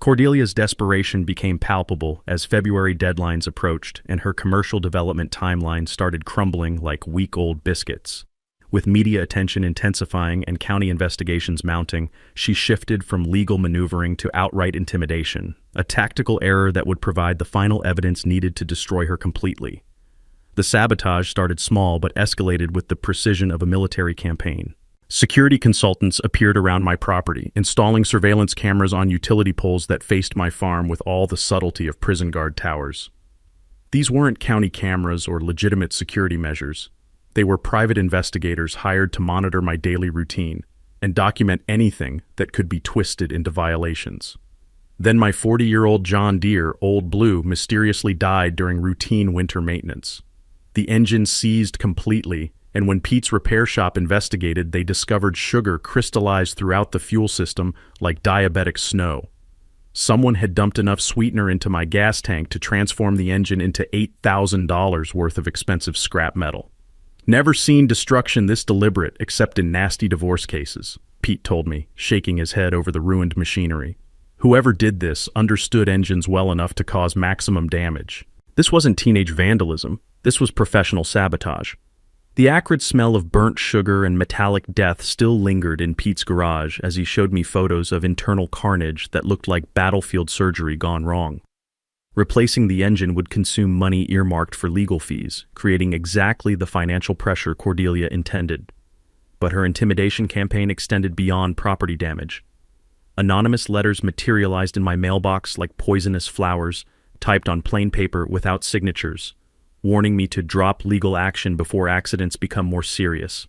Cordelia's desperation became palpable as February deadlines approached and her commercial development timeline started crumbling like week-old biscuits. With media attention intensifying and county investigations mounting, she shifted from legal maneuvering to outright intimidation, a tactical error that would provide the final evidence needed to destroy her completely. The sabotage started small but escalated with the precision of a military campaign. Security consultants appeared around my property, installing surveillance cameras on utility poles that faced my farm with all the subtlety of prison guard towers. These weren't county cameras or legitimate security measures. They were private investigators hired to monitor my daily routine and document anything that could be twisted into violations. Then my 40-year-old John Deere, Old Blue, mysteriously died during routine winter maintenance. The engine seized completely, and when Pete's repair shop investigated, they discovered sugar crystallized throughout the fuel system like diabetic snow. Someone had dumped enough sweetener into my gas tank to transform the engine into $8,000 worth of expensive scrap metal. Never seen destruction this deliberate except in nasty divorce cases, Pete told me, shaking his head over the ruined machinery. Whoever did this understood engines well enough to cause maximum damage. This wasn't teenage vandalism. This was professional sabotage. The acrid smell of burnt sugar and metallic death still lingered in Pete's garage as he showed me photos of internal carnage that looked like battlefield surgery gone wrong. Replacing the engine would consume money earmarked for legal fees, creating exactly the financial pressure Cordelia intended. But her intimidation campaign extended beyond property damage. Anonymous letters materialized in my mailbox like poisonous flowers, typed on plain paper without signatures, warning me to drop legal action before accidents become more serious.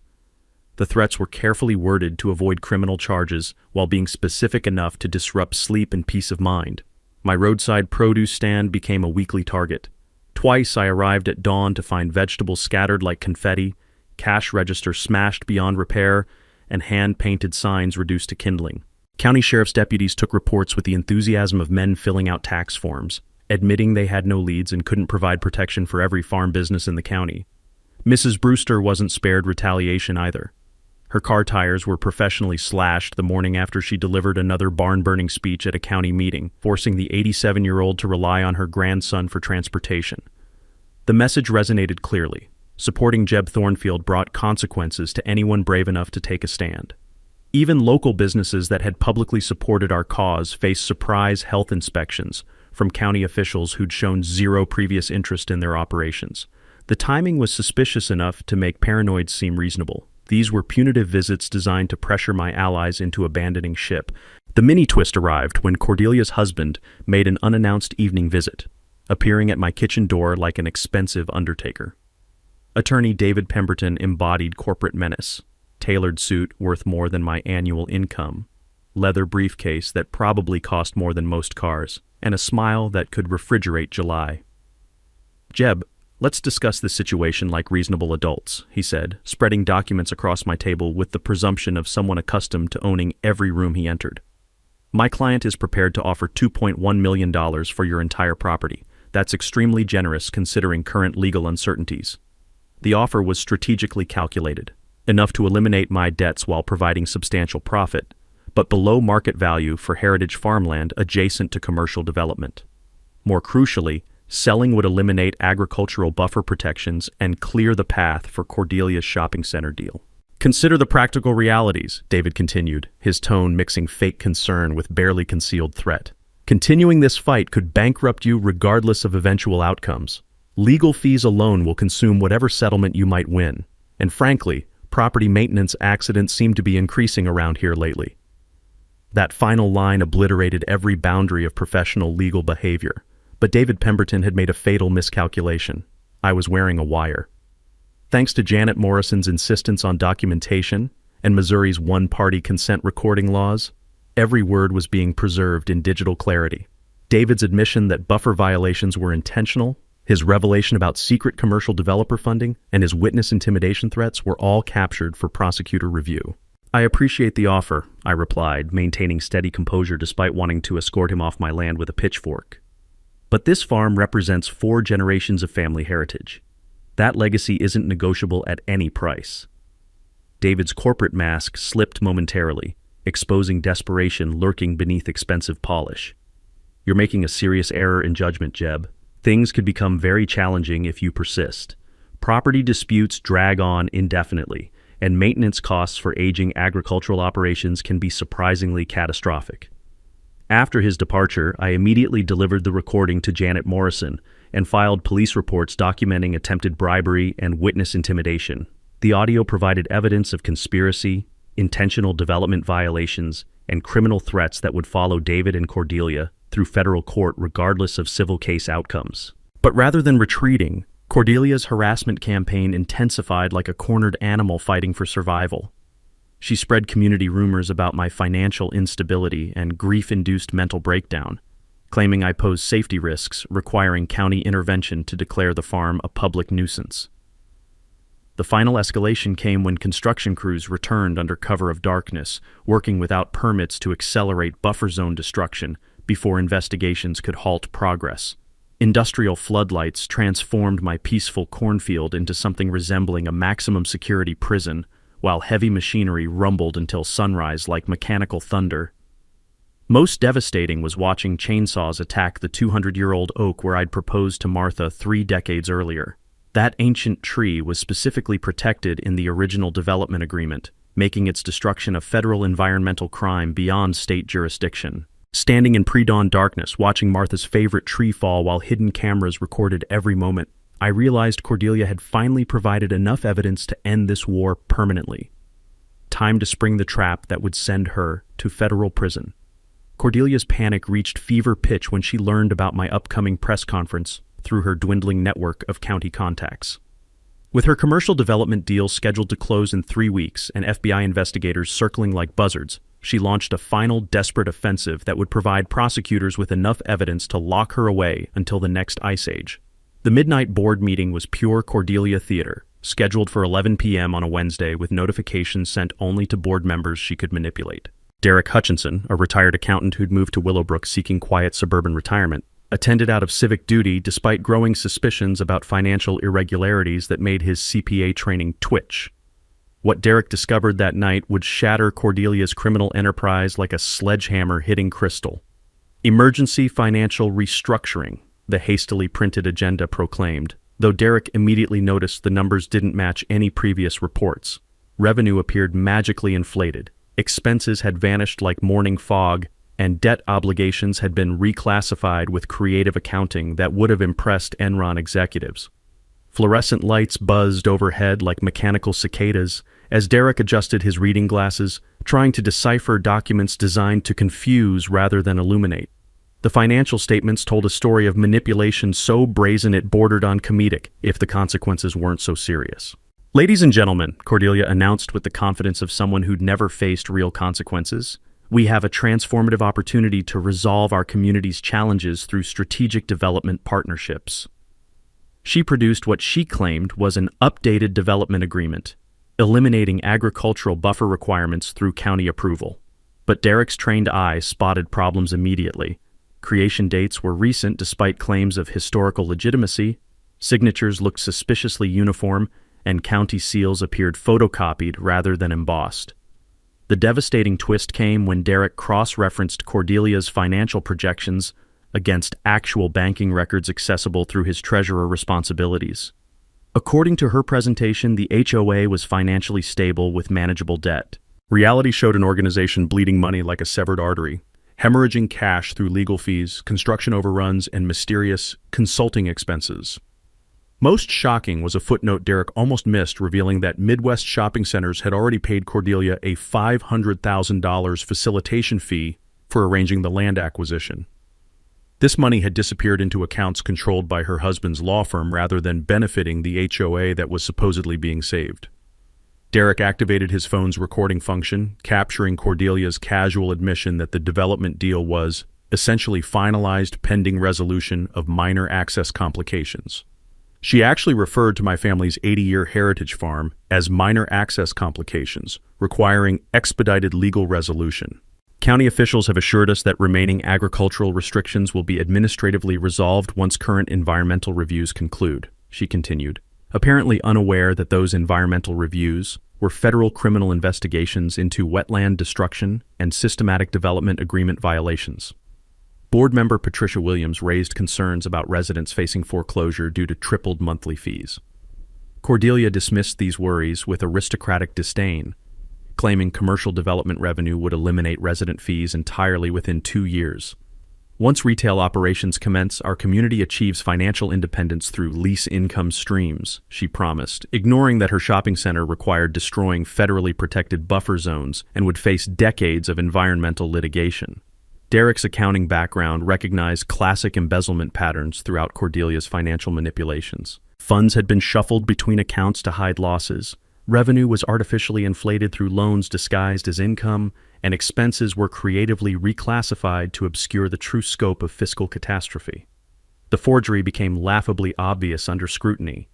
The threats were carefully worded to avoid criminal charges while being specific enough to disrupt sleep and peace of mind. My roadside produce stand became a weekly target. Twice I arrived at dawn to find vegetables scattered like confetti, cash register smashed beyond repair, and hand-painted signs reduced to kindling. County sheriff's deputies took reports with the enthusiasm of men filling out tax forms, admitting they had no leads and couldn't provide protection for every farm business in the county. Mrs. Brewster wasn't spared retaliation either. Her car tires were professionally slashed the morning after she delivered another barn-burning speech at a county meeting, forcing the 87-year-old to rely on her grandson for transportation. The message resonated clearly. Supporting Jeb Thornfield brought consequences to anyone brave enough to take a stand. Even local businesses that had publicly supported our cause faced surprise health inspections from county officials who'd shown zero previous interest in their operations. The timing was suspicious enough to make paranoids seem reasonable. These were punitive visits designed to pressure my allies into abandoning ship. The mini-twist arrived when Cordelia's husband made an unannounced evening visit, appearing at my kitchen door like an expensive undertaker. Attorney David Pemberton embodied corporate menace. Tailored suit worth more than my annual income, leather briefcase that probably cost more than most cars, and a smile that could refrigerate July. "Jeb, let's discuss this situation like reasonable adults," he said, spreading documents across my table with the presumption of someone accustomed to owning every room he entered. "My client is prepared to offer $2.1 million for your entire property. That's extremely generous considering current legal uncertainties." The offer was strategically calculated, enough to eliminate my debts while providing substantial profit, but below market value for heritage farmland adjacent to commercial development. More crucially, selling would eliminate agricultural buffer protections and clear the path for Cordelia's shopping center deal. "Consider the practical realities," David continued, his tone mixing fake concern with barely concealed threat. "Continuing this fight could bankrupt you regardless of eventual outcomes. Legal fees alone will consume whatever settlement you might win, and frankly, property maintenance accidents seem to be increasing around here lately." That final line obliterated every boundary of professional legal behavior, but David Pemberton had made a fatal miscalculation. I was wearing a wire. Thanks to Janet Morrison's insistence on documentation and Missouri's one-party consent recording laws, every word was being preserved in digital clarity. David's admission that buffer violations were intentional, his revelation about secret commercial developer funding, and his witness intimidation threats were all captured for prosecutor review. "I appreciate the offer," I replied, maintaining steady composure despite wanting to escort him off my land with a pitchfork. "But this farm represents 4 generations of family heritage. That legacy isn't negotiable at any price." David's corporate mask slipped momentarily, exposing desperation lurking beneath expensive polish. "You're making a serious error in judgment, Jeb. Things could become very challenging if you persist. Property disputes drag on indefinitely, and maintenance costs for aging agricultural operations can be surprisingly catastrophic." After his departure, I immediately delivered the recording to Janet Morrison and filed police reports documenting attempted bribery and witness intimidation. The audio provided evidence of conspiracy, intentional development violations, and criminal threats that would follow David and Cordelia through federal court regardless of civil case outcomes. But rather than retreating, Cordelia's harassment campaign intensified like a cornered animal fighting for survival. She spread community rumors about my financial instability and grief-induced mental breakdown, claiming I posed safety risks requiring county intervention to declare the farm a public nuisance. The final escalation came when construction crews returned under cover of darkness, working without permits to accelerate buffer zone destruction before investigations could halt progress. Industrial floodlights transformed my peaceful cornfield into something resembling a maximum security prison, while heavy machinery rumbled until sunrise like mechanical thunder. Most devastating was watching chainsaws attack the 200-year-old oak where I'd proposed to Martha 3 decades earlier. That ancient tree was specifically protected in the original development agreement, making its destruction a federal environmental crime beyond state jurisdiction. Standing in pre-dawn darkness, watching Martha's favorite tree fall while hidden cameras recorded every moment, I realized Cordelia had finally provided enough evidence to end this war permanently. Time to spring the trap that would send her to federal prison. Cordelia's panic reached fever pitch when she learned about my upcoming press conference through her dwindling network of county contacts. With her commercial development deal scheduled to close in 3 weeks and FBI investigators circling like buzzards, she launched a final desperate offensive that would provide prosecutors with enough evidence to lock her away until the next ice age. The midnight board meeting was pure Cordelia theater, scheduled for 11 p.m. on a Wednesday with notifications sent only to board members she could manipulate. Derek Hutchinson, a retired accountant who'd moved to Willowbrook seeking quiet suburban retirement, attended out of civic duty despite growing suspicions about financial irregularities that made his CPA training twitch. What Derek discovered that night would shatter Cordelia's criminal enterprise like a sledgehammer hitting crystal. Emergency financial restructuring, the hastily printed agenda proclaimed, though Derek immediately noticed the numbers didn't match any previous reports. Revenue appeared magically inflated, expenses had vanished like morning fog, and debt obligations had been reclassified with creative accounting that would have impressed Enron executives. Fluorescent lights buzzed overhead like mechanical cicadas as Derek adjusted his reading glasses, trying to decipher documents designed to confuse rather than illuminate. The financial statements told a story of manipulation so brazen it bordered on comedic if the consequences weren't so serious. "Ladies and gentlemen," Cordelia announced with the confidence of someone who'd never faced real consequences, "we have a transformative opportunity to resolve our community's challenges through strategic development partnerships." She produced what she claimed was an updated development agreement, eliminating agricultural buffer requirements through county approval. But Derek's trained eye spotted problems immediately. Creation dates were recent despite claims of historical legitimacy, signatures looked suspiciously uniform, and county seals appeared photocopied rather than embossed. The devastating twist came when Derek cross-referenced Cordelia's financial projections against actual banking records accessible through his treasurer responsibilities. According to her presentation, the HOA was financially stable with manageable debt. Reality showed an organization bleeding money like a severed artery, hemorrhaging cash through legal fees, construction overruns, and mysterious consulting expenses. Most shocking was a footnote Derek almost missed, revealing that Midwest shopping centers had already paid Cordelia a $500,000 facilitation fee for arranging the land acquisition. This money had disappeared into accounts controlled by her husband's law firm rather than benefiting the HOA that was supposedly being saved. Derek activated his phone's recording function, capturing Cordelia's casual admission that the development deal was essentially finalized pending resolution of minor access complications. She actually referred to my family's 80-year heritage farm as minor access complications, requiring expedited legal resolution. County officials have assured us that remaining agricultural restrictions will be administratively resolved once current environmental reviews conclude, she continued, apparently unaware that those environmental reviews were federal criminal investigations into wetland destruction and systematic development agreement violations. Board member Patricia Williams raised concerns about residents facing foreclosure due to tripled monthly fees. Cordelia dismissed these worries with aristocratic disdain, claiming commercial development revenue would eliminate resident fees entirely within 2 years. Once retail operations commence, our community achieves financial independence through lease income streams, she promised, ignoring that her shopping center required destroying federally protected buffer zones and would face decades of environmental litigation. Derek's accounting background recognized classic embezzlement patterns throughout Cordelia's financial manipulations. Funds had been shuffled between accounts to hide losses, Revenue was artificially inflated through loans disguised as income, and expenses were creatively reclassified to obscure the true scope of fiscal catastrophe. The forgery became laughably obvious under scrutiny.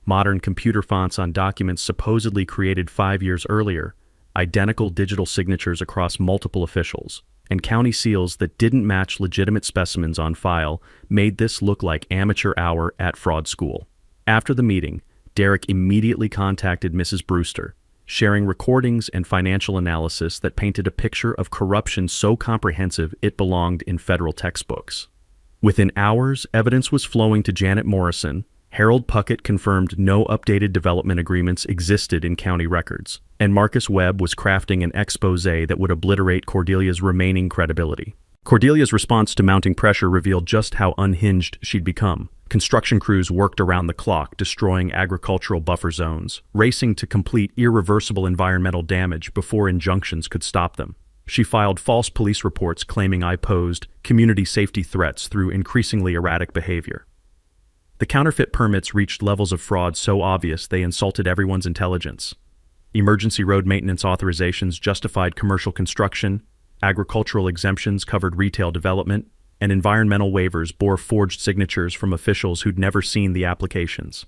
Modern computer fonts on documents supposedly created 5 years earlier, identical digital signatures across multiple officials, and county seals that didn't match legitimate specimens on file made this look like amateur hour at fraud school. After the meeting, Derek immediately contacted Mrs. Brewster, sharing recordings and financial analysis that painted a picture of corruption so comprehensive it belonged in federal textbooks. Within hours, evidence was flowing to Janet Morrison. Harold Puckett confirmed no updated development agreements existed in county records, and Marcus Webb was crafting an exposé that would obliterate Cordelia's remaining credibility. Cordelia's response to mounting pressure revealed just how unhinged she'd become. Construction crews worked around the clock, destroying agricultural buffer zones, racing to complete irreversible environmental damage before injunctions could stop them. She filed false police reports claiming I posed community safety threats through increasingly erratic behavior. The counterfeit permits reached levels of fraud so obvious they insulted everyone's intelligence. Emergency road maintenance authorizations justified commercial construction, agricultural exemptions covered retail development, and environmental waivers bore forged signatures from officials who'd never seen the applications.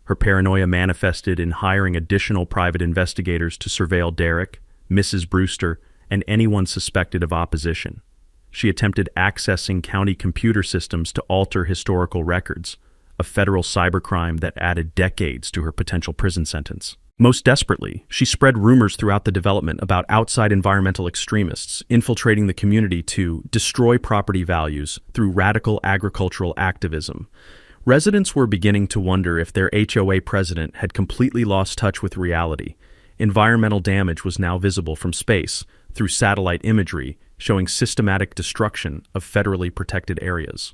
Her paranoia manifested in hiring additional private investigators to surveil Derek, Mrs. Brewster, and anyone suspected of opposition. She attempted accessing county computer systems to alter historical records, a federal cybercrime that added decades to her potential prison sentence. Most desperately, she spread rumors throughout the development about outside environmental extremists infiltrating the community to destroy property values through radical agricultural activism. Residents were beginning to wonder if their HOA president had completely lost touch with reality. Environmental damage was now visible from space through satellite imagery showing systematic destruction of federally protected areas.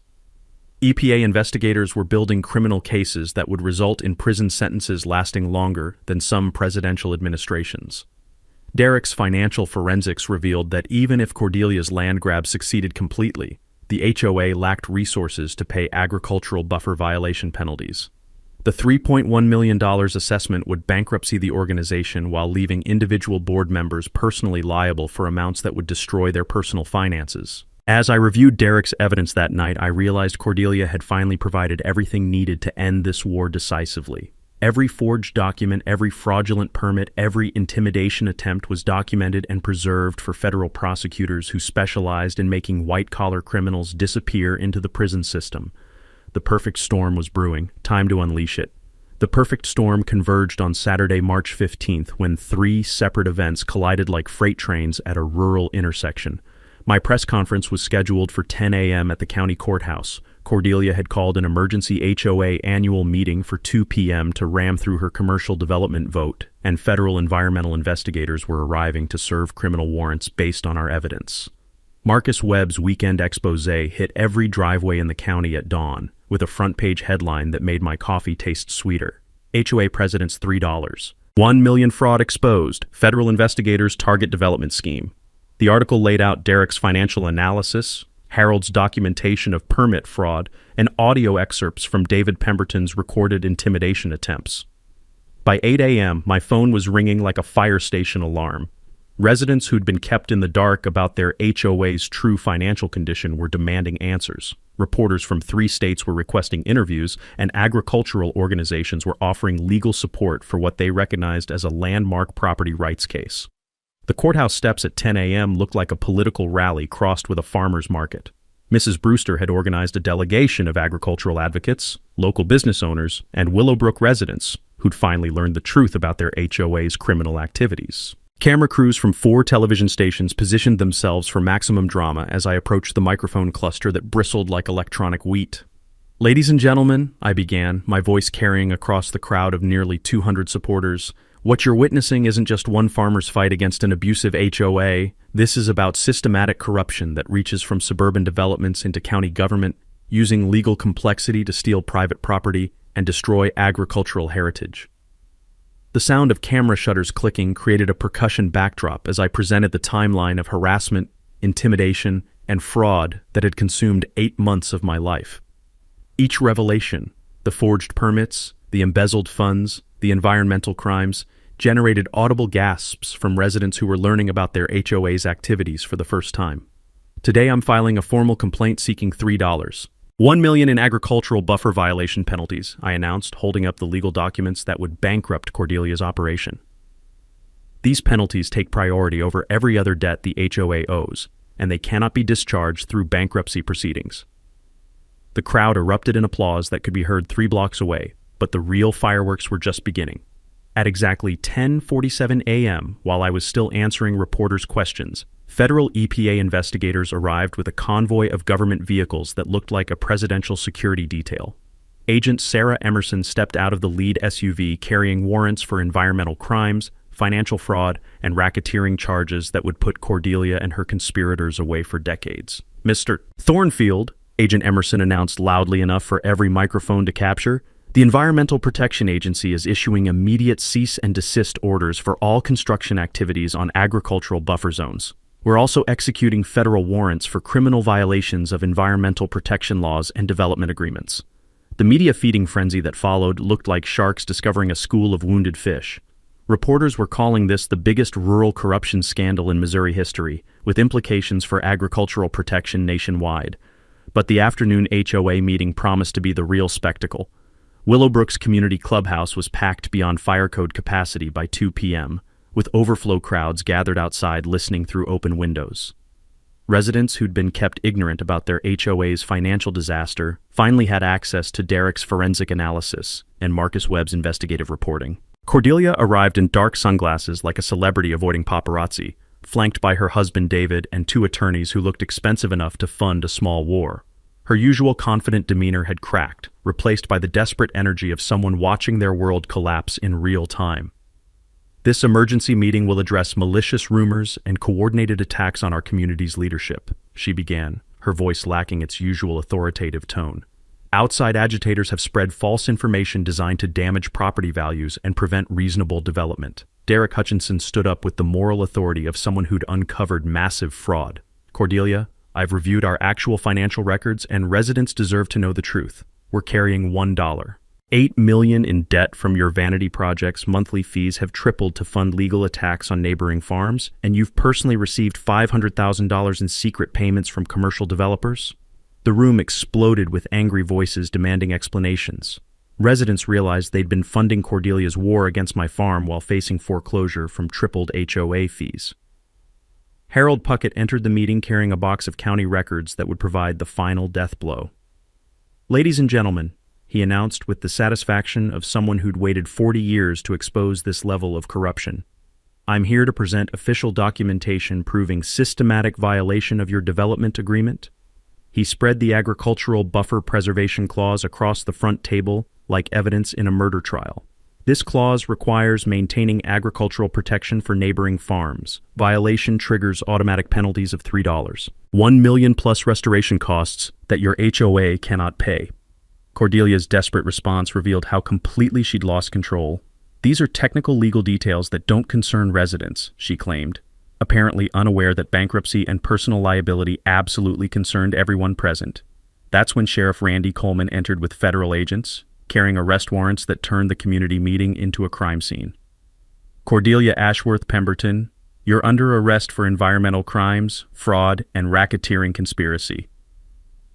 EPA investigators were building criminal cases that would result in prison sentences lasting longer than some presidential administrations. Derek's financial forensics revealed that even if Cordelia's land grab succeeded completely, the HOA lacked resources to pay agricultural buffer violation penalties. The $3.1 million assessment would bankruptcy the organization while leaving individual board members personally liable for amounts that would destroy their personal finances. As I reviewed Derek's evidence that night, I realized Cordelia had finally provided everything needed to end this war decisively. Every forged document, every fraudulent permit, every intimidation attempt was documented and preserved for federal prosecutors who specialized in making white-collar criminals disappear into the prison system. The perfect storm was brewing, time to unleash it. The perfect storm converged on Saturday, March 15th, when 3 separate events collided like freight trains at a rural intersection. My press conference was scheduled for 10 a.m. at the county courthouse. Cordelia had called an emergency HOA annual meeting for 2 p.m. to ram through her commercial development vote, and federal environmental investigators were arriving to serve criminal warrants based on our evidence. Marcus Webb's weekend exposé hit every driveway in the county at dawn, with a front-page headline that made my coffee taste sweeter. HOA President's $3. 1 million fraud exposed. Federal investigators target development scheme. The article laid out Derek's financial analysis, Harold's documentation of permit fraud, and audio excerpts from David Pemberton's recorded intimidation attempts. By 8 a.m., my phone was ringing like a fire station alarm. Residents who'd been kept in the dark about their HOA's true financial condition were demanding answers. Reporters from 3 states were requesting interviews, and agricultural organizations were offering legal support for what they recognized as a landmark property rights case. The courthouse steps at 10 a.m. looked like a political rally crossed with a farmer's market. Mrs. Brewster had organized a delegation of agricultural advocates, local business owners, and Willowbrook residents who'd finally learned the truth about their HOA's criminal activities. Camera crews from 4 television stations positioned themselves for maximum drama as I approached the microphone cluster that bristled like electronic wheat. "Ladies and gentlemen," I began, my voice carrying across the crowd of nearly 200 supporters, "what you're witnessing isn't just one farmer's fight against an abusive HOA. This is about systematic corruption that reaches from suburban developments into county government, using legal complexity to steal private property and destroy agricultural heritage." The sound of camera shutters clicking created a percussion backdrop as I presented the timeline of harassment, intimidation, and fraud that had consumed 8 months of my life. Each revelation, the forged permits, the embezzled funds, the environmental crimes, generated audible gasps from residents who were learning about their HOA's activities for the first time. Today I'm filing a formal complaint seeking $3. $1 million in agricultural buffer violation penalties, I announced, holding up the legal documents that would bankrupt Cordelia's operation. These penalties take priority over every other debt the HOA owes, and they cannot be discharged through bankruptcy proceedings. The crowd erupted in applause that could be heard 3 blocks away, but the real fireworks were just beginning. At exactly 10:47 a.m., while I was still answering reporters' questions, federal EPA investigators arrived with a convoy of government vehicles that looked like a presidential security detail. Agent Sarah Emerson stepped out of the lead SUV carrying warrants for environmental crimes, financial fraud, and racketeering charges that would put Cordelia and her conspirators away for decades. Mr. Thornfield, Agent Emerson announced loudly enough for every microphone to capture, the Environmental Protection Agency is issuing immediate cease and desist orders for all construction activities on agricultural buffer zones. We're also executing federal warrants for criminal violations of environmental protection laws and development agreements. The media feeding frenzy that followed looked like sharks discovering a school of wounded fish. Reporters were calling this the biggest rural corruption scandal in Missouri history, with implications for agricultural protection nationwide. But the afternoon HOA meeting promised to be the real spectacle. Willowbrook's community clubhouse was packed beyond fire code capacity by 2 p.m., with overflow crowds gathered outside listening through open windows. Residents who'd been kept ignorant about their HOA's financial disaster finally had access to Derek's forensic analysis and Marcus Webb's investigative reporting. Cordelia arrived in dark sunglasses like a celebrity avoiding paparazzi, flanked by her husband David and 2 attorneys who looked expensive enough to fund a small war. Her usual confident demeanor had cracked, replaced by the desperate energy of someone watching their world collapse in real time. This emergency meeting will address malicious rumors and coordinated attacks on our community's leadership, she began, her voice lacking its usual authoritative tone. Outside agitators have spread false information designed to damage property values and prevent reasonable development. Derek Hutchinson stood up with the moral authority of someone who'd uncovered massive fraud. Cordelia, I've reviewed our actual financial records and residents deserve to know the truth. We're carrying $1. $8 million in debt from your vanity projects. Monthly fees have tripled to fund legal attacks on neighboring farms, and you've personally received $500,000 in secret payments from commercial developers. The room exploded with angry voices demanding explanations. Residents realized they'd been funding Cordelia's war against my farm while facing foreclosure from tripled HOA fees. Harold Puckett entered the meeting carrying a box of county records that would provide the final death blow. Ladies and gentlemen, he announced with the satisfaction of someone who'd waited 40 years to expose this level of corruption. I'm here to present official documentation proving systematic violation of your development agreement. He spread the agricultural buffer preservation clause across the front table like evidence in a murder trial. This clause requires maintaining agricultural protection for neighboring farms. Violation triggers automatic penalties of $3. $1 million plus restoration costs that your HOA cannot pay. Cordelia's desperate response revealed how completely she'd lost control. These are technical legal details that don't concern residents, she claimed, apparently unaware that bankruptcy and personal liability absolutely concerned everyone present. That's when Sheriff Randy Coleman entered with federal agents, carrying arrest warrants that turned the community meeting into a crime scene. Cordelia Ashworth Pemberton, you're under arrest for environmental crimes, fraud, and racketeering conspiracy.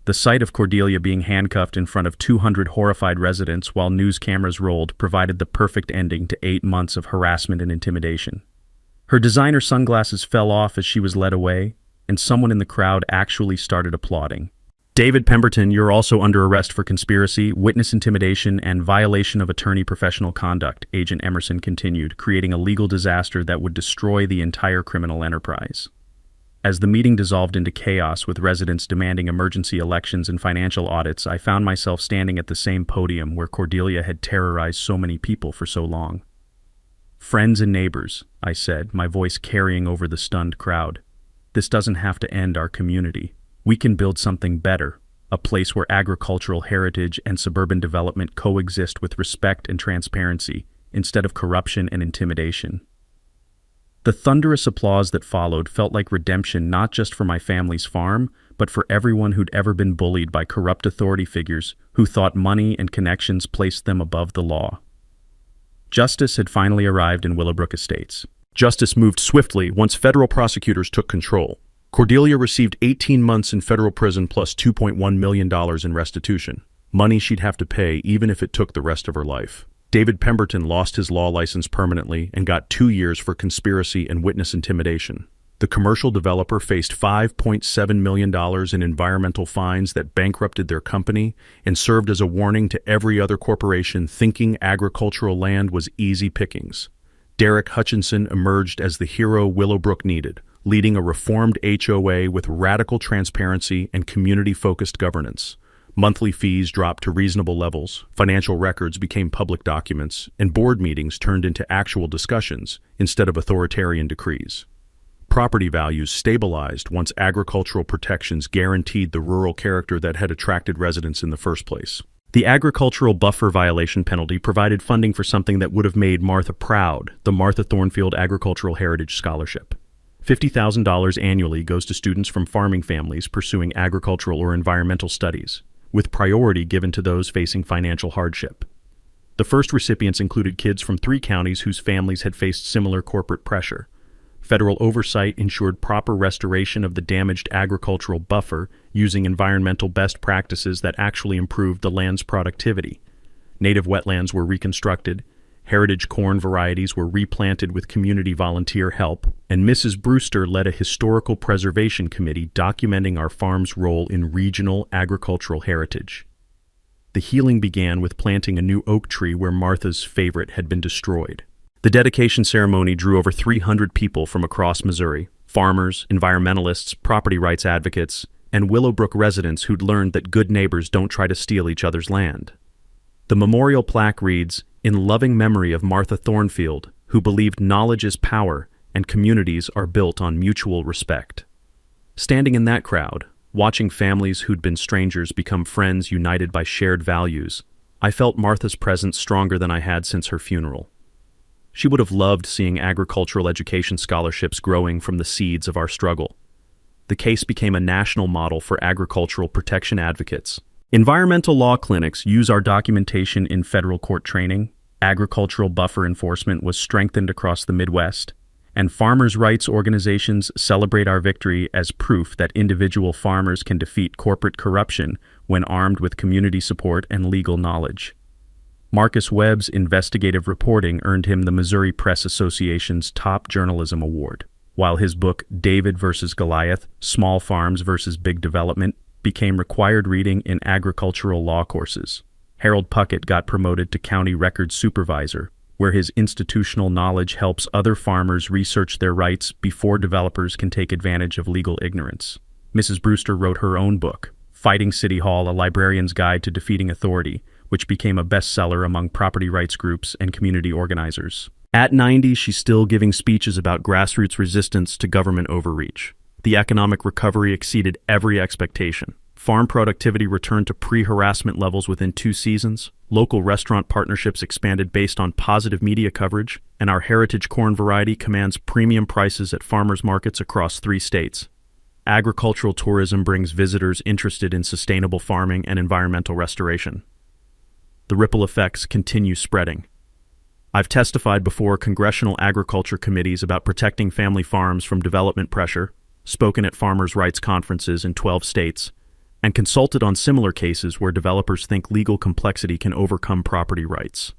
The sight of Cordelia being handcuffed in front of 200 horrified residents while news cameras rolled provided the perfect ending to 8 months of harassment and intimidation. Her designer sunglasses fell off as she was led away, and someone in the crowd actually started applauding. David Pemberton, you're also under arrest for conspiracy, witness intimidation, and violation of attorney professional conduct, Agent Emerson continued, creating a legal disaster that would destroy the entire criminal enterprise. As the meeting dissolved into chaos with residents demanding emergency elections and financial audits, I found myself standing at the same podium where Cordelia had terrorized so many people for so long. Friends and neighbors, I said, my voice carrying over the stunned crowd. This doesn't have to end our community. We can build something better, a place where agricultural heritage and suburban development coexist with respect and transparency, instead of corruption and intimidation. The thunderous applause that followed felt like redemption not just for my family's farm, but for everyone who'd ever been bullied by corrupt authority figures who thought money and connections placed them above the law. Justice had finally arrived in Willowbrook Estates. Justice moved swiftly once federal prosecutors took control. Cordelia received 18 months in federal prison plus $2.1 million in restitution, money she'd have to pay even if it took the rest of her life. David Pemberton lost his law license permanently and got 2 years for conspiracy and witness intimidation. The commercial developer faced $5.7 million in environmental fines that bankrupted their company and served as a warning to every other corporation thinking agricultural land was easy pickings. Derek Hutchinson emerged as the hero Willowbrook needed, leading a reformed HOA with radical transparency and community-focused governance. Monthly fees dropped to reasonable levels, financial records became public documents, and board meetings turned into actual discussions instead of authoritarian decrees. Property values stabilized once agricultural protections guaranteed the rural character that had attracted residents in the first place. The agricultural buffer violation penalty provided funding for something that would have made Martha proud, the Martha Thornfield Agricultural Heritage Scholarship. $50,000 annually goes to students from farming families pursuing agricultural or environmental studies, with priority given to those facing financial hardship. The first recipients included kids from 3 counties whose families had faced similar corporate pressure. Federal oversight ensured proper restoration of the damaged agricultural buffer using environmental best practices that actually improved the land's productivity. Native wetlands were reconstructed, heritage corn varieties were replanted with community volunteer help, and Mrs. Brewster led a historical preservation committee documenting our farm's role in regional agricultural heritage. The healing began with planting a new oak tree where Martha's favorite had been destroyed. The dedication ceremony drew over 300 people from across Missouri, farmers, environmentalists, property rights advocates, and Willowbrook residents who'd learned that good neighbors don't try to steal each other's land. The memorial plaque reads, "In loving memory of Martha Thornfield, who believed knowledge is power and communities are built on mutual respect." Standing in that crowd, watching families who'd been strangers become friends united by shared values, I felt Martha's presence stronger than I had since her funeral. She would have loved seeing agricultural education scholarships growing from the seeds of our struggle. The case became a national model for agricultural protection advocates. Environmental law clinics use our documentation in federal court training, agricultural buffer enforcement was strengthened across the Midwest, and farmers' rights organizations celebrate our victory as proof that individual farmers can defeat corporate corruption when armed with community support and legal knowledge. Marcus Webb's investigative reporting earned him the Missouri Press Association's Top Journalism Award, while his book David vs. Goliath, Small Farms vs. Big Development became required reading in agricultural law courses. Harold Puckett got promoted to county records supervisor, where his institutional knowledge helps other farmers research their rights before developers can take advantage of legal ignorance. Mrs. Brewster wrote her own book, Fighting City Hall, A Librarian's Guide to Defeating Authority, which became a bestseller among property rights groups and community organizers. At 90, she's still giving speeches about grassroots resistance to government overreach. The economic recovery exceeded every expectation. Farm productivity returned to pre-harassment levels within 2 seasons, local restaurant partnerships expanded based on positive media coverage, and our heritage corn variety commands premium prices at farmers markets across 3 states. Agricultural tourism brings visitors interested in sustainable farming and environmental restoration. The ripple effects continue spreading. I've testified before congressional agriculture committees about protecting family farms from development pressure, spoken at farmers' rights conferences in 12 states, and consulted on similar cases where developers think legal complexity can overcome property rights.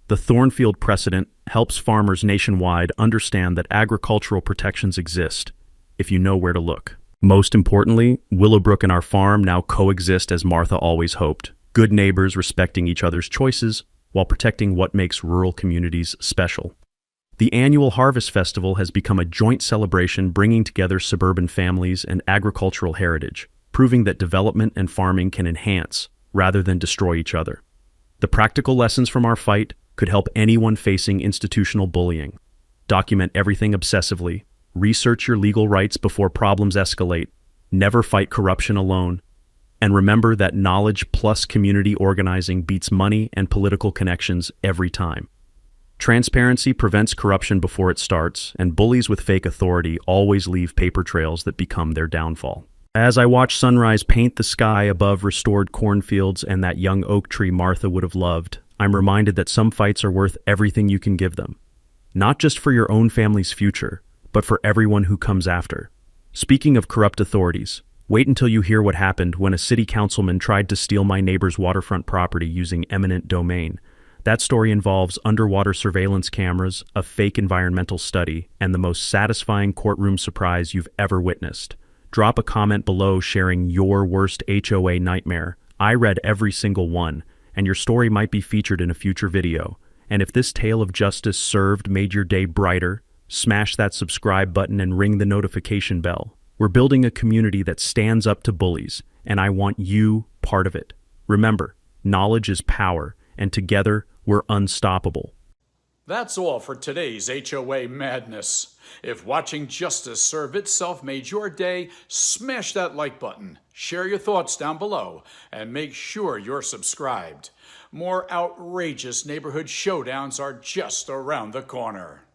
The Thornfield precedent helps farmers nationwide understand that agricultural protections exist, if you know where to look. Most importantly, Willowbrook and our farm now coexist as Martha always hoped. Good neighbors respecting each other's choices while protecting what makes rural communities special. The annual Harvest Festival has become a joint celebration bringing together suburban families and agricultural heritage, proving that development and farming can enhance rather than destroy each other. The practical lessons from our fight could help anyone facing institutional bullying. Document everything obsessively, research your legal rights before problems escalate, never fight corruption alone, and remember that knowledge plus community organizing beats money and political connections every time. Transparency prevents corruption before it starts, and bullies with fake authority always leave paper trails that become their downfall. As I watch sunrise paint the sky above restored cornfields and that young oak tree Martha would have loved, I'm reminded that some fights are worth everything you can give them. Not just for your own family's future, but for everyone who comes after. Speaking of corrupt authorities, wait until you hear what happened when a city councilman tried to steal my neighbor's waterfront property using eminent domain. That story involves underwater surveillance cameras, a fake environmental study, and the most satisfying courtroom surprise you've ever witnessed. Drop a comment below sharing your worst HOA nightmare. I read every single one, and your story might be featured in a future video. And if this tale of justice served made your day brighter, smash that subscribe button and ring the notification bell. We're building a community that stands up to bullies, and I want you part of it. Remember, knowledge is power, and together we're unstoppable. That's all for today's HOA madness. If watching justice serve itself made your day, smash that like button, share your thoughts down below, and make sure you're subscribed. More outrageous neighborhood showdowns are just around the corner.